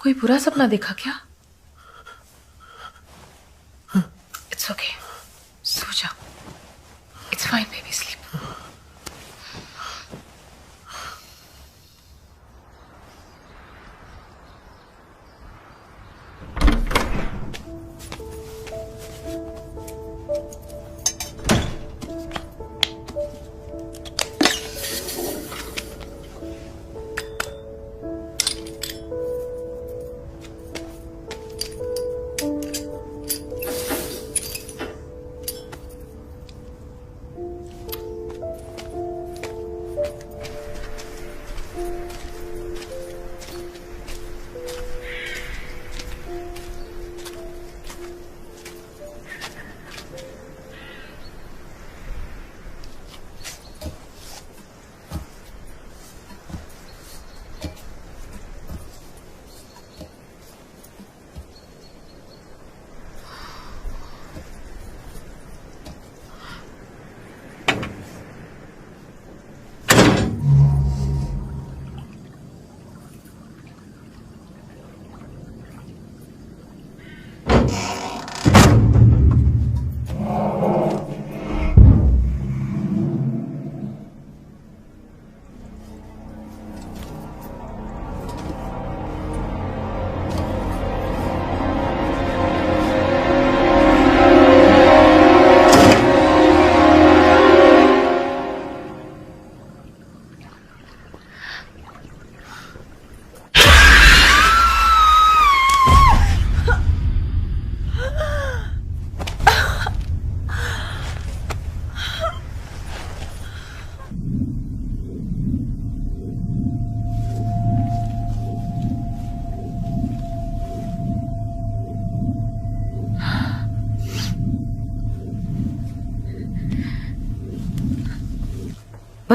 कोई बुरा सपना देखा क्या? इट्स ओके, सो जाओ। It's fine baby, sleep.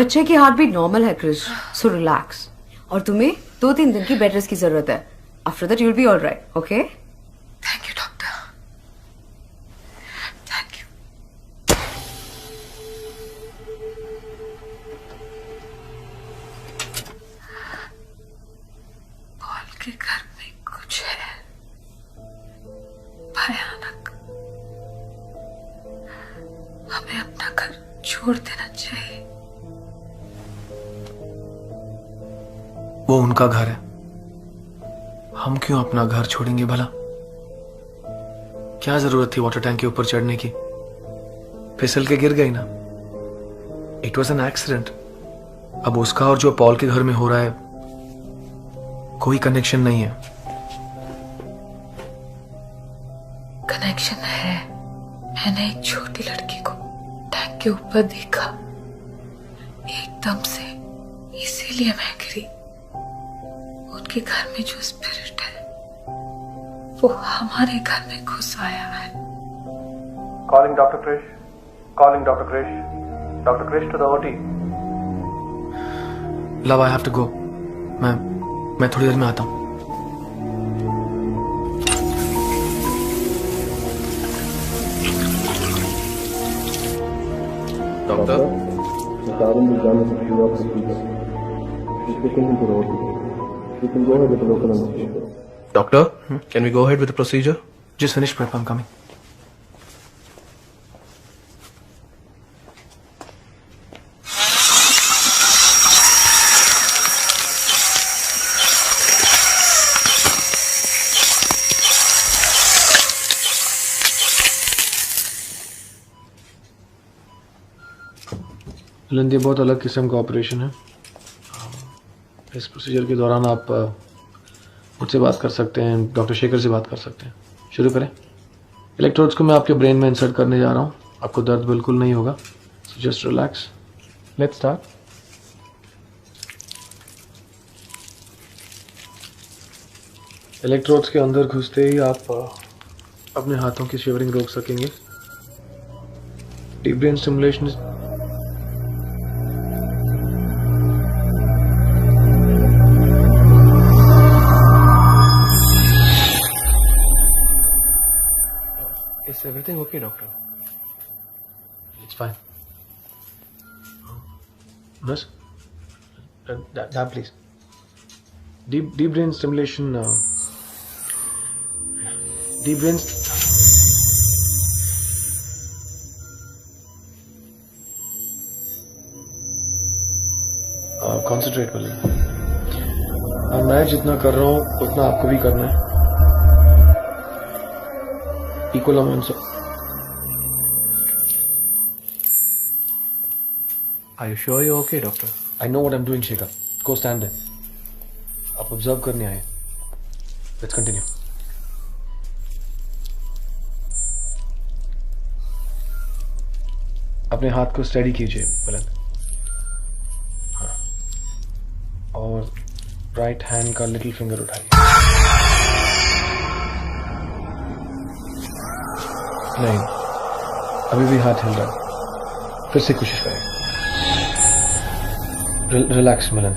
बच्चे की हार्ट बीट नॉर्मल है क्रिस, सो रिलैक्स। और तुम्हें 2-3 दिन की बेड रेस्ट की जरूरत है। After that you will be all right, okay? Thank you doctor, thank you. Paul के घर में कुछ है भयानक। हमें अपना घर छोड़ देना चाहिए। वो उनका घर है, हम क्यों अपना घर छोड़ेंगे भला? क्या जरूरत थी वाटर टैंक के ऊपर चढ़ने की? फिसल के गिर गई ना। It was an accident. अब उसका और जो पॉल के घर में हो रहा है कोई कनेक्शन नहीं है। कनेक्शन है। मैंने एक छोटी लड़की को टैंक के ऊपर देखा एकदम से, इसीलिए मैं गिरी। उनके घर में जो स्पिरिट है वो हमारे घर में घुस आया है। Calling Dr. Krish. Calling Dr. Krish. Dr. Krish to the OT. Love, I have to go. मैं थोड़ी देर में आता हूँ। Doctor? Doctor, can we go ahead with the procedure? Just finished prep, I'm coming. ये बहुत अलग किस्म का ऑपरेशन है। इस प्रोसीजर के दौरान आप मुझसे बात कर सकते हैं, डॉक्टर शेखर से बात कर सकते हैं। शुरू करें। इलेक्ट्रोड्स को मैं आपके ब्रेन में इंसर्ट करने जा रहा हूँ। आपको दर्द बिल्कुल नहीं होगा, so just relax. Let's start. Electrodes के अंदर घुसते ही आप अपने हाथों की शिवरिंग रोक सकेंगे। Deep brain stimulation Is everything okay, doctor? It's fine. Nurse, that please. Deep brain stimulation. Deep brain. Concentrate वाले। मैं जितना कर रहा हूँ उतना आपको भी करना है। Equal amounts of. Are you sure you're okay, doctor? I know what I'm doing, Shekhar. Go stand there. आप ऑब्जर्व करने आए। Let's continue. अपने हाथ को स्टेडी कीजिए बुलंद। हाँ। और राइट हैंड का लिटिल फिंगर उठाइए। नहीं, अभी भी हाथ हिल रहा है। फिर से कोशिश करें। Relax Milan.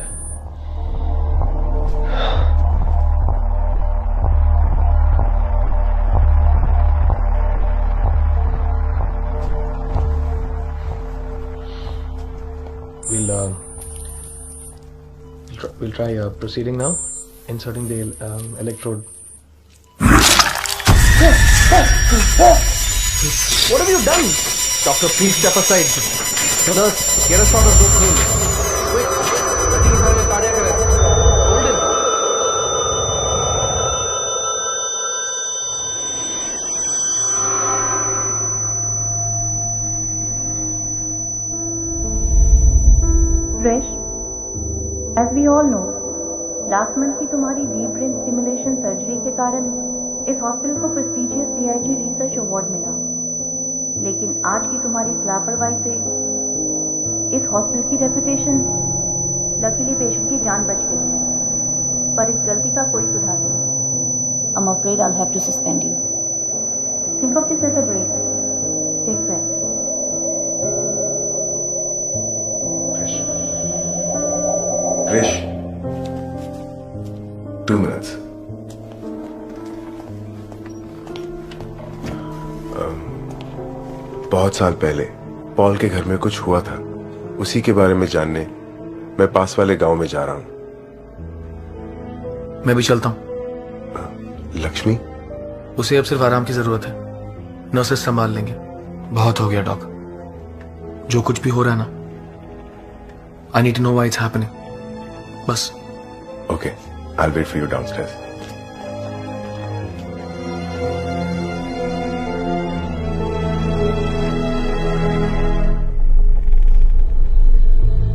We'll try proceeding now, inserting the electrode. What have you done? Doctor, please step aside. Nurse, get us out of this room. Quick, nothing is having a cardiac arrest. Hold him. Fresh, as we all know, last month की तुम्हारी deep brain stimulation surgery के कारण इस hospital को prestigious PIG research award मिला। लेकिन आज की तुम्हारी लापरवाही से इस हॉस्पिटल की रेपुटेशन, लकीली पेशेंट की जान बच गई, पर इस गलती का कोई सुधार नहीं। I'm afraid I'll have to suspend you. Think of this as a break. Take rest. Krrish. Krrish, 2 minutes। बहुत साल पहले पॉल के घर में कुछ हुआ था, उसी के बारे में जानने मैं पास वाले गांव में जा रहा हूं। मैं भी चलता हूं। लक्ष्मी? उसे अब सिर्फ आराम की जरूरत है, नर्सेस संभाल लेंगे। बहुत हो गया डॉक, जो कुछ भी हो रहा है ना, I need to know why it's happening, बस। Okay, I will wait for you downstairs.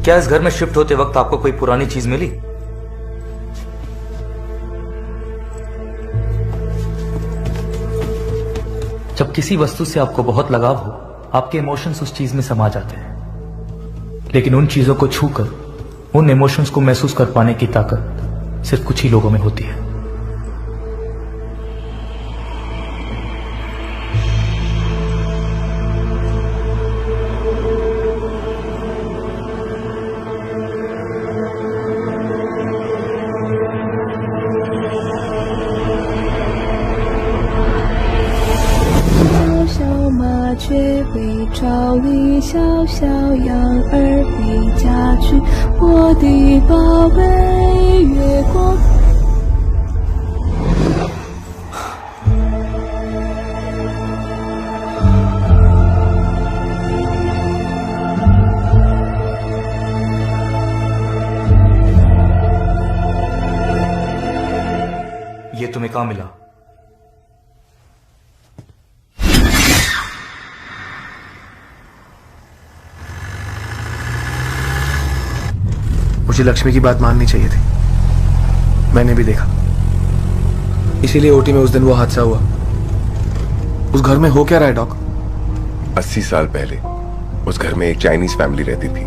क्या इस घर में शिफ्ट होते वक्त आपको कोई पुरानी चीज मिली? जब किसी वस्तु से आपको बहुत लगाव हो, आपके इमोशंस उस चीज में समा जाते हैं, लेकिन उन चीजों को छूकर उन इमोशंस को महसूस कर पाने की ताकत सिर्फ कुछ ही लोगों में होती है। ये तुम्हें कहां मिला? मुझे लक्ष्मी की बात माननी चाहिए थी, मैंने भी देखा, इसीलिए ओटी में उस दिन वो हादसा हुआ। उस घर में हो क्या रहा है डॉक? 80 साल पहले उस घर में एक चाइनीज फैमिली रहती थी,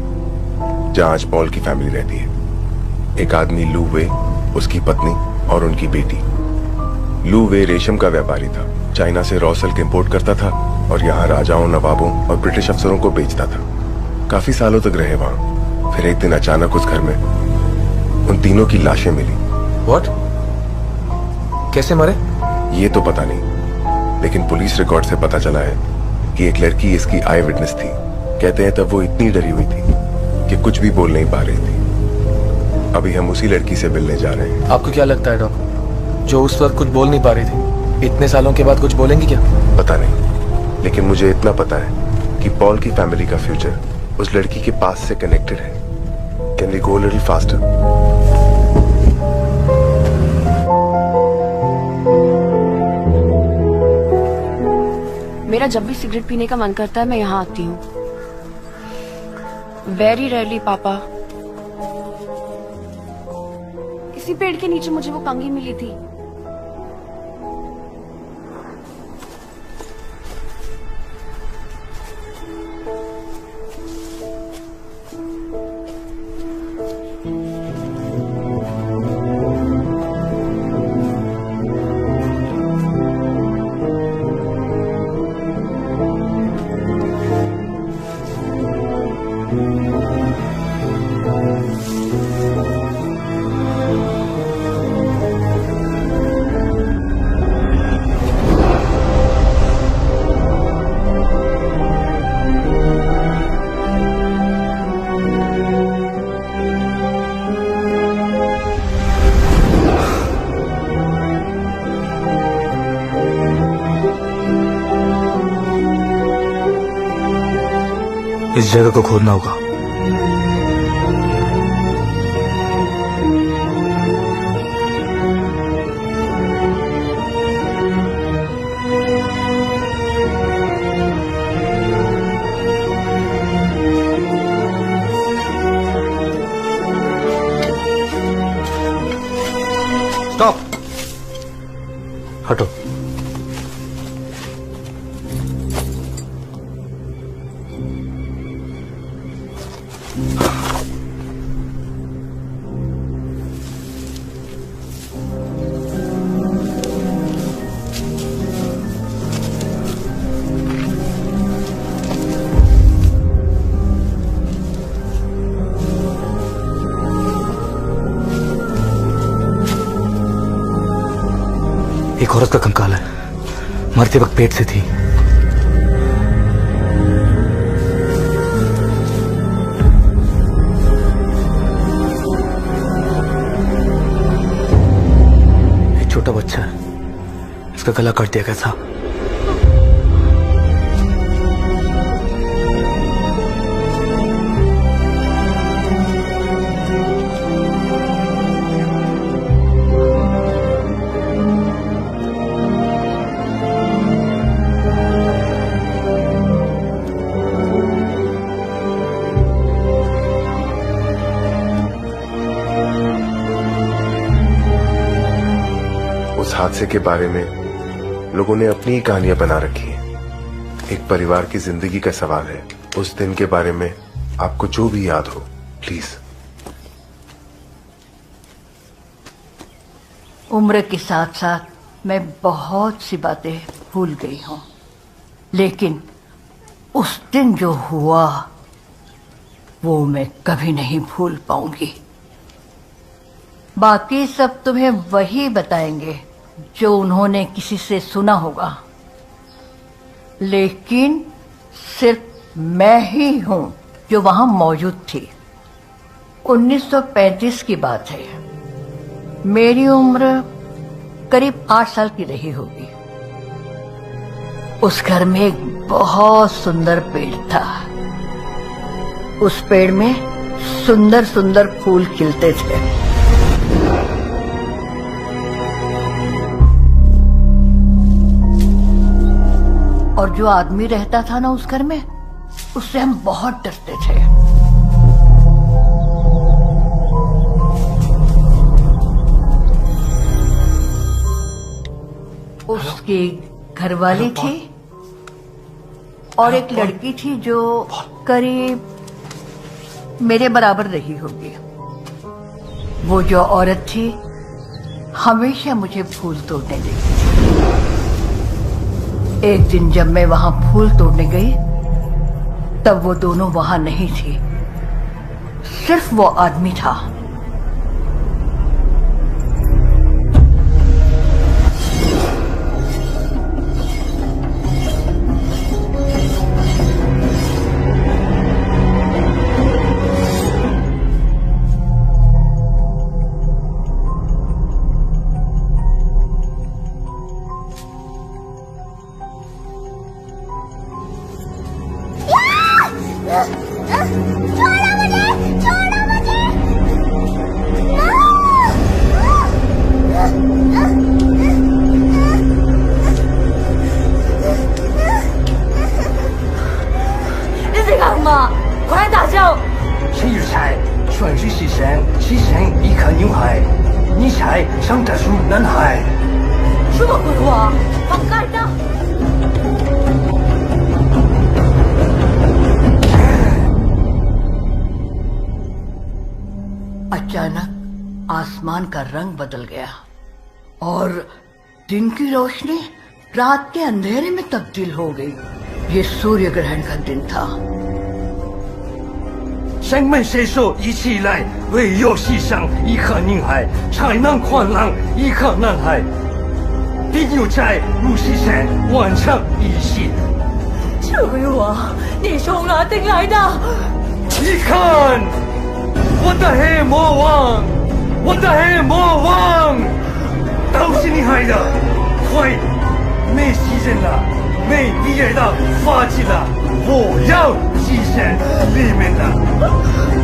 जहां आज पॉल की फैमिली रहती है। एक आदमी लू वे, उसकी पत्नी और उनकी बेटी। लू वे रेशम का व्यापारी था, चाइना से रॉ सिल्क इंपोर्ट करता था और यहाँ राजाओं, नवाबों और ब्रिटिश अफसरों को बेचता था। काफी सालों तक रहे वहां। फिर एक दिन अचानक उस घर में उन तीनों की लाशें मिली। What? कैसे मरे? ये तो पता नहीं, लेकिन पुलिस रिकॉर्ड से पता चला है कि एक लड़की इसकी आई विटनेस थी। कहते हैं तब वो इतनी डरी हुई थी कि कुछ भी बोल नहीं पा रही थी। अभी हम उसी लड़की से मिलने जा रहे हैं। आपको क्या लगता है डॉक, जो उस वक्त कुछ बोल नहीं पा रही थी, इतने सालों के बाद कुछ बोलेंगी क्या? पता नहीं, लेकिन मुझे इतना पता है कि पॉल की फैमिली का फ्यूचर उस लड़की के पास से कनेक्टेड है। Can we go little faster? मेरा जब भी सिगरेट पीने का मन करता है मैं यहाँ आती हूँ। वेरी रेयरली पापा। इसी पेड़ के नीचे मुझे वो कंघी मिली थी। इस जगह को खोदना होगा। स्टॉप, हटो। एक औरत का कंकाल है, मरते वक्त पेट से थी। एक छोटा बच्चा है, इसका गला काट दिया गया था। उस हादसे के बारे में लोगों ने अपनी ही कहानियां बना रखी हैं। एक परिवार की जिंदगी का सवाल है। उस दिन के बारे में आपको जो भी याद हो, प्लीज। उम्र के साथ साथ मैं बहुत सी बातें भूल गई हूं, लेकिन उस दिन जो हुआ वो मैं कभी नहीं भूल पाऊंगी। बाकी सब तुम्हें वही बताएंगे जो उन्होंने किसी से सुना होगा, लेकिन सिर्फ मैं ही हूं जो वहां मौजूद थी। 1935 की बात है। मेरी उम्र करीब 8 साल की रही होगी। उस घर में एक बहुत सुंदर पेड़ था। उस पेड़ में सुंदर सुंदर फूल खिलते थे। और जो आदमी रहता था ना उस घर में, उससे हम बहुत डरते थे। उसकी घरवाली थी और एक लड़की थी जो करीब मेरे बराबर रही होगी। वो जो औरत थी हमेशा मुझे फूल तोड़ने देती थी। एक दिन जब मैं वहां फूल तोड़ने गई तब वो दोनों वहां नहीं थी, सिर्फ वो आदमी था। अचानक आसमान का रंग बदल गया और दिन की रोशनी रात के अंधेरे में तब्दील हो गई। ये सूर्य ग्रहण का दिन था। 生命谁受一起来，唯有牺牲一颗宁海，才能换来一颗南海。必有在入西山完成一切。trời ơi, 你从哪订来的？你看，我的黑魔王，我的黑魔王，都是你害的！快，没时间了，没毕业的发起了，我要牺牲里面的。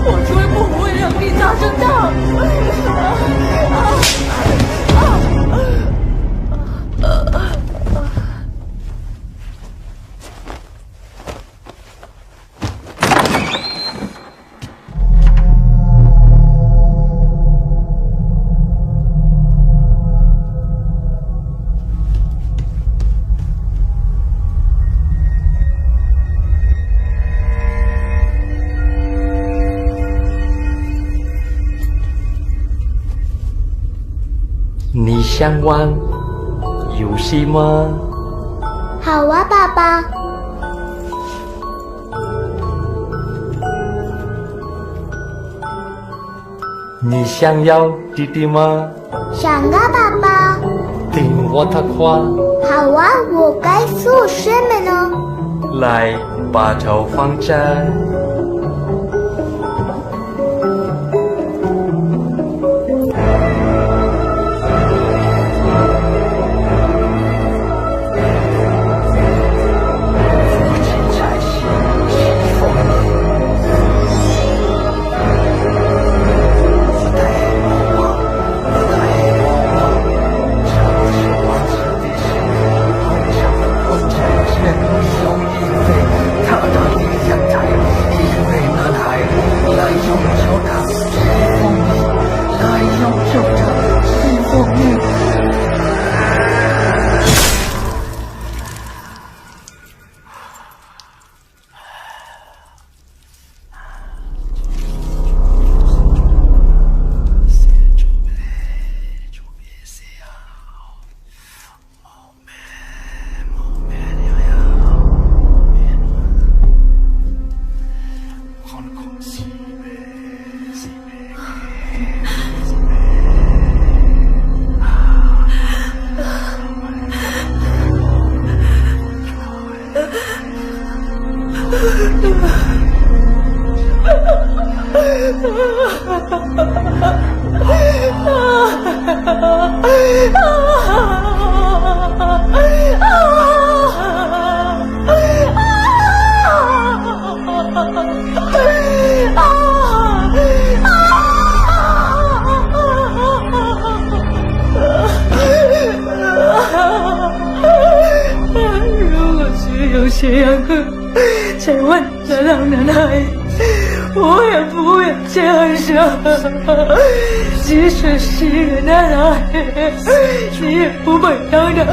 我绝不会让你发生你想玩游戏吗？好啊，爸爸。你想要弟弟吗？想啊，爸爸。听我他夸好啊，我该做什么呢？来把头放下。即使是一个男孩，你也不会当着。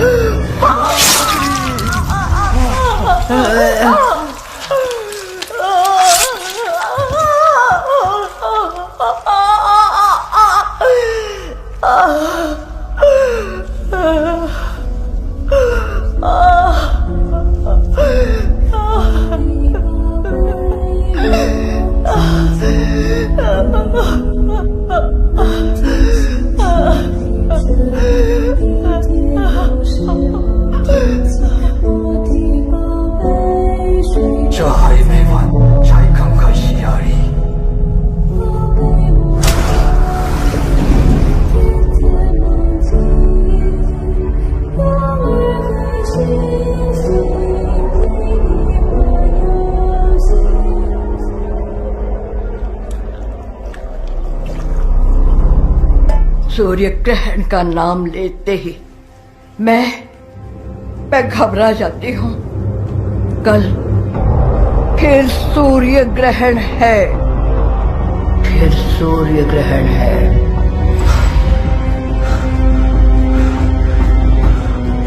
这还没完，才刚开始而已。सूर्य ग्रहण का नाम लेते ही मैं घबरा जाती हूँ। कल फिर सूर्य ग्रहण है, फिर सूर्य ग्रहण है।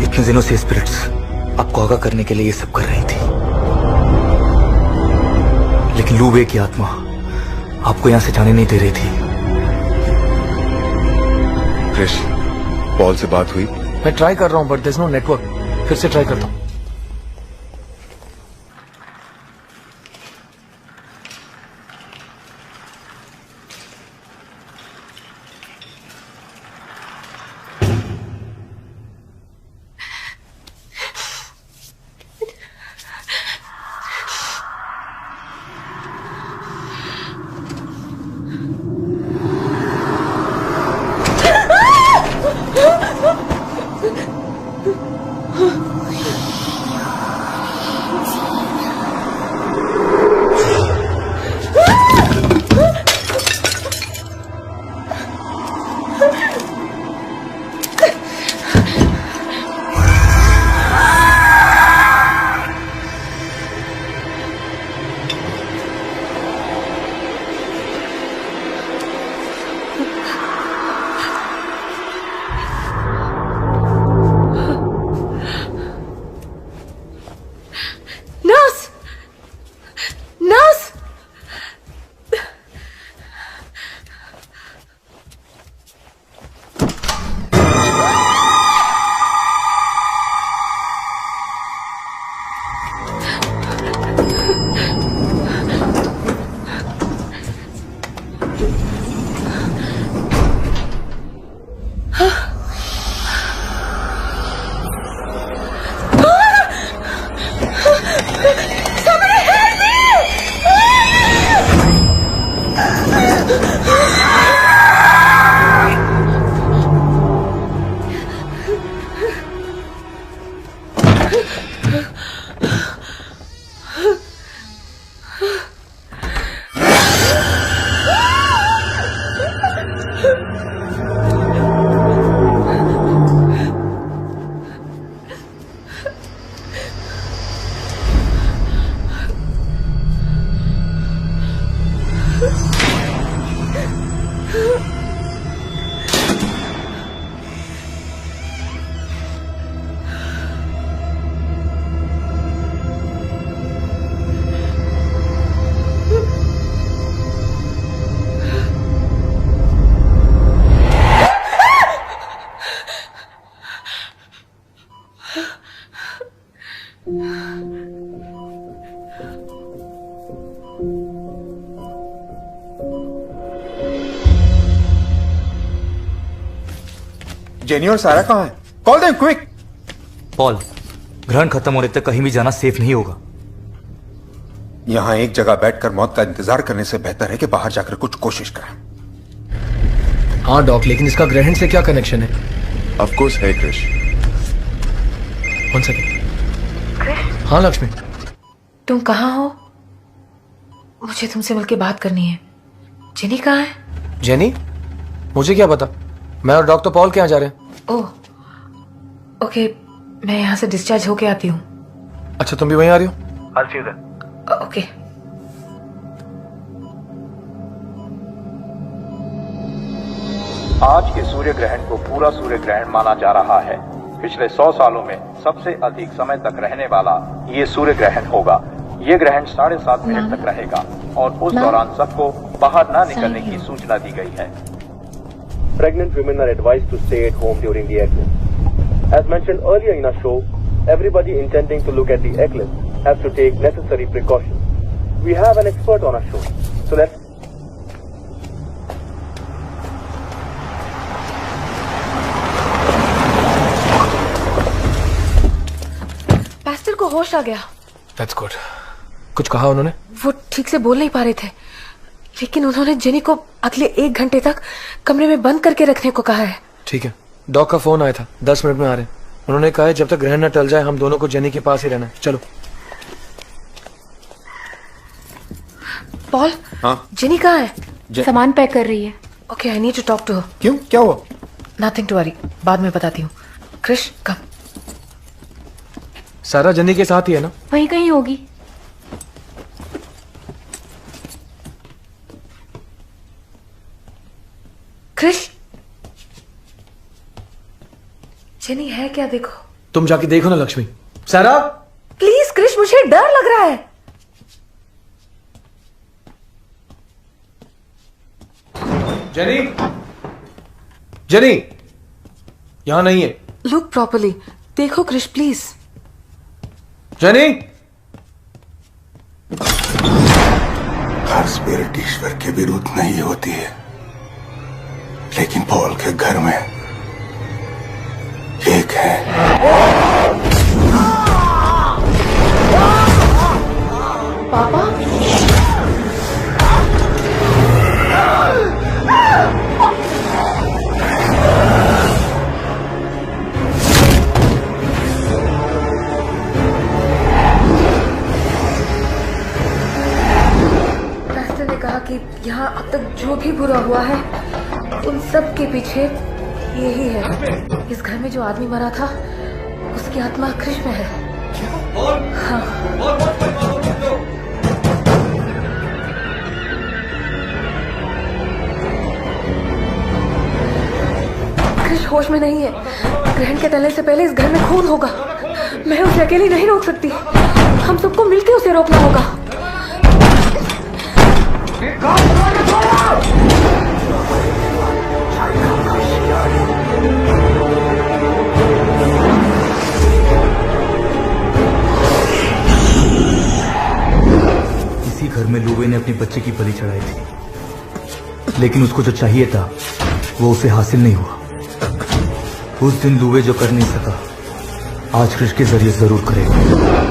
इतने दिनों से स्पिरिट्स आपको आगाह करने के लिए ये सब कर रही थी, लेकिन लूबे की आत्मा आपको यहां से जाने नहीं दे रही थी। क्रिश, पॉल से बात हुई? मैं ट्राई कर रहा हूं but there is no network. फिर से ट्राई करता हूं। जेनी और सारा कहाँ है? Call them quick. पॉल, ग्रहण खत्म होने तक कहीं भी जाना सेफ नहीं होगा। यहां एक जगह बैठकर मौत का इंतजार करने से बेहतर है कि बाहर जाकर कुछ कोशिश करें। हाँ डॉक, लेकिन इसका ग्रहण से क्या कनेक्शन है? ऑफ कोर्स है क्रिश। One second. हाँ लक्ष्मी, तुम कहाँ हो? मुझे तुमसे मिलके बात करनी है। जेनी कहाँ है? जेनी? मुझे क्या पता, मैं और डॉक्टर पॉल के यहाँ जा रहे हैं। ओह ओके, मैं यहाँ से डिस्चार्ज होके आती हूँ। अच्छा, तुम भी वहीं आ रही हो? I'll see you then. Okay. आज के सूर्य ग्रहण को पूरा सूर्य ग्रहण माना जा रहा है। पिछले 100 सालों में सबसे अधिक समय तक रहने वाला ये सूर्य ग्रहण होगा। ये ग्रहण 7.5 मिनट तक रहेगा और उस दौरान सबको बाहर न निकलने की सूचना दी गई है। Pregnant women are advised to stay at home during the eclipse. As mentioned earlier in our show, everybody intending to look at the eclipse has to take necessary precautions. We have an expert on our show, so let's. Pastor को होश आ गया। That's good. कुछ कहा उन्होंने? वो ठीक से बोल नहीं पा रहे थे, लेकिन उन्होंने जेनी को अगले 1 घंटे तक कमरे में बंद करके रखने को कहा है। ठीक है, डॉक का फोन आया था, 10 मिनट में आ रहे हैं। उन्होंने कहा है जब तक ग्रहण न टल जाए हम दोनों को जेनी के पास ही रहना है। चलो। पॉल, हाँ? जेनी कहाँ है? सामान पैक कर रही है। Okay, I need to talk to her. क्यों, क्या हुआ? नथिंग टू वरी, बाद में बताती हूँ। क्रिश कम। सारा जेनी के साथ ही है ना? वहीं कहीं होगी। क्रिश, जेनी है क्या? देखो। तुम जाके देखो ना लक्ष्मी। सारा प्लीज क्रिश, मुझे डर लग रहा है। जेनी, जेनी यहां नहीं है। लुक प्रॉपर्ली, देखो क्रिश प्लीज। जेनी। हर स्पिरिट ईश्वर के विरुद्ध नहीं होती है, लेकिन पॉल के घर में एक है। पापा? रास्ते ने कहा कि यहाँ अब तक जो भी बुरा हुआ है उन सब के पीछे यही है। इस घर में जो आदमी मरा था उसकी आत्मा क्रिश में है। हाँ। क्रिश होश में नहीं है। ग्रहण के टलने से पहले इस घर में खून होगा। मैं उसे अकेली नहीं रोक सकती, हम सबको मिलकर उसे रोकना होगा। इसी घर में लुवे ने अपनी बच्चे की बलि चढ़ाई थी, लेकिन उसको जो चाहिए था वो उसे हासिल नहीं हुआ। उस दिन लुवे जो कर नहीं सका, आज क्रिश के जरिए जरूर करेगा।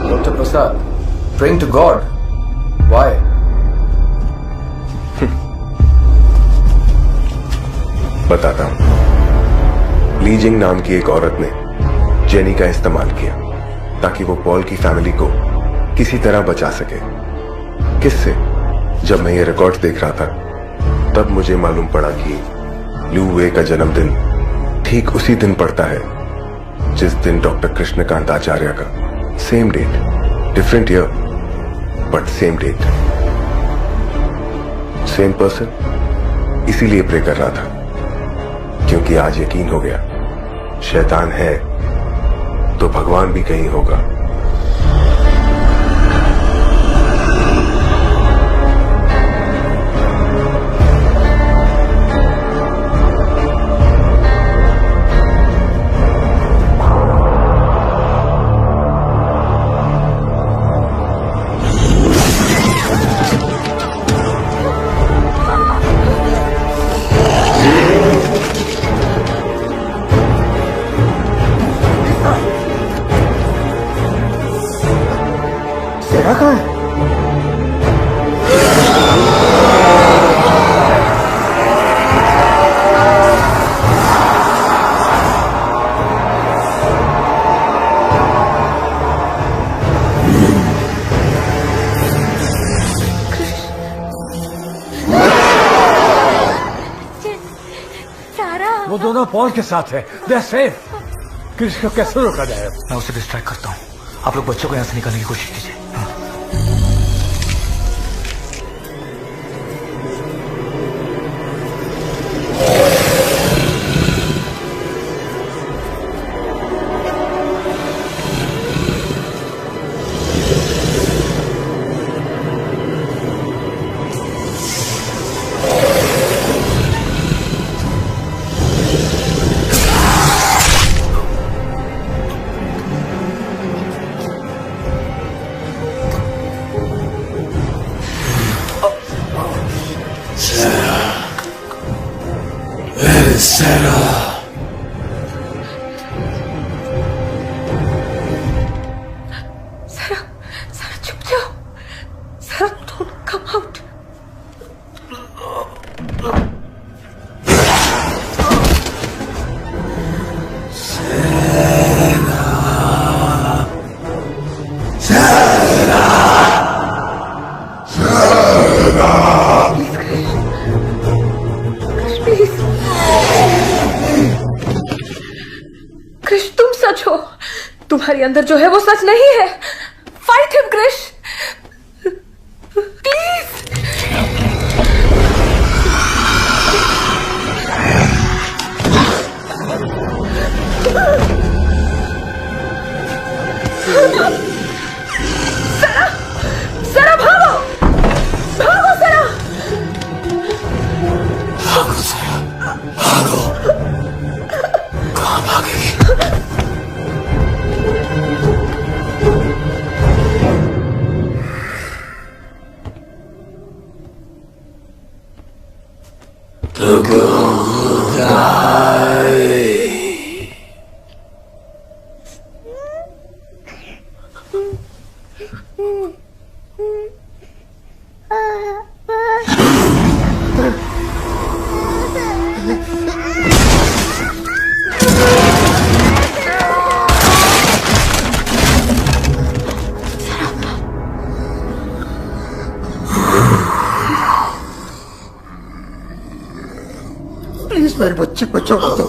Dr. Prasad, praying to God. Why? बताता हूं। लीजिंग नाम की एक औरत ने जेनी का इस्तेमाल किया ताकि वो पॉल की फैमिली को किसी तरह बचा सके। किससे? जब मैं ये रिकॉर्ड देख रहा था तब मुझे मालूम पड़ा कि लू वे का जन्मदिन ठीक उसी दिन पड़ता है जिस दिन डॉक्टर कृष्णकांत आचार्य का। Same date, different year, but same date, same person. इसीलिए प्रे कर रहा था, क्योंकि आज यकीन हो गया शैतान है तो भगवान भी कहीं होगा। वो दोनों पॉल के साथ है, दे सेफ। क्रिश को कैसे रोका जाए? मैं उसे डिस्ट्रैक्ट करता हूँ, आप लोग बच्चों को यहाँ से निकालने की कोशिश कीजिए। तुम्हारे अंदर जो है वो सच नहीं है। Fight him Krish, please. Sara, Sara भागो, भागो सरा, भागो सरा, भागो। कहाँ भागेगी? To go die. प्लीज मेरे बच्चे को छोड़ दो।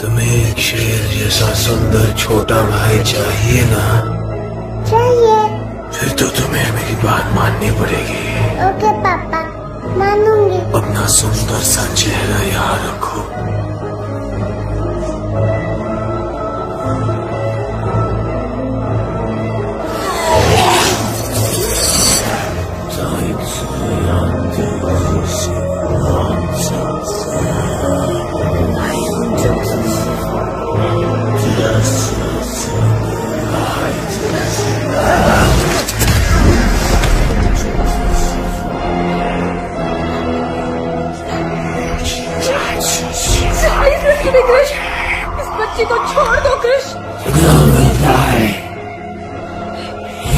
तुम्हें एक शेर जैसा सुंदर छोटा भाई चाहिए ना? चाहिए। फिर तो तुम्हें मेरी बात माननी पड़ेगी। ओके पापा, मानूंगी। अपना सुंदर सा चेहरा याद रखो। Yes. छोड़ दो क्रिश।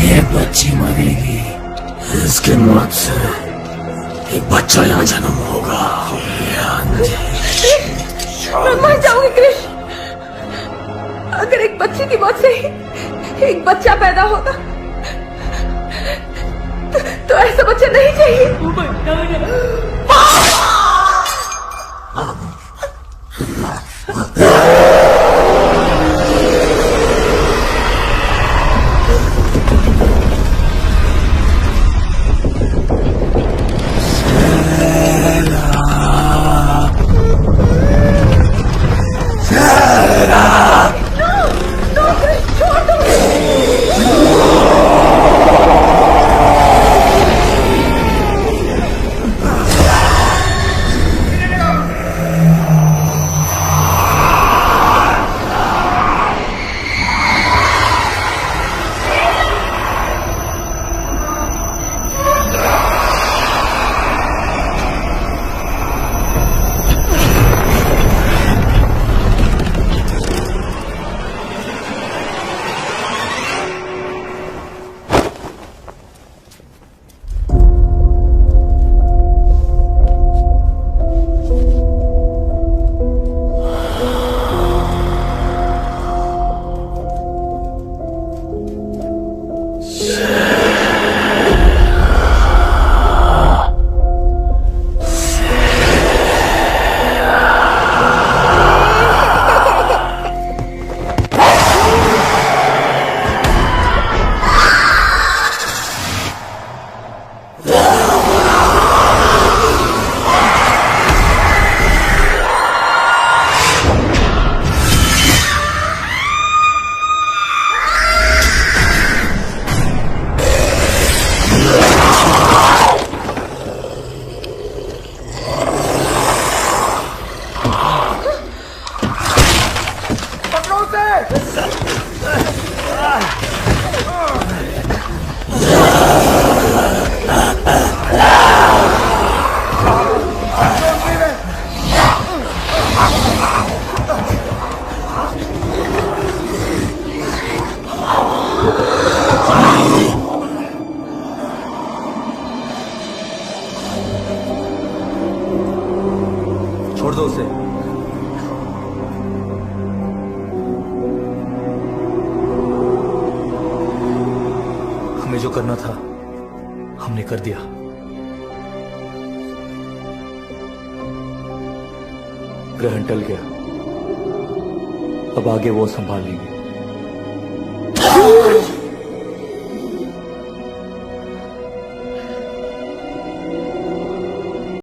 ये बच्ची मरेगी, इसके मौत से एक बच्चा यहाँ जन्म होगा। मैं मर जाऊंगी क्रिश। अगर एक बच्ची की मौत से ही एक बच्चा पैदा होता तो ऐसा बच्चा नहीं चाहिए। छोड़ दो उसे। हमें जो करना था हमने कर दिया। ग्रहण टल गया, अब आगे वो संभाल लेंगे।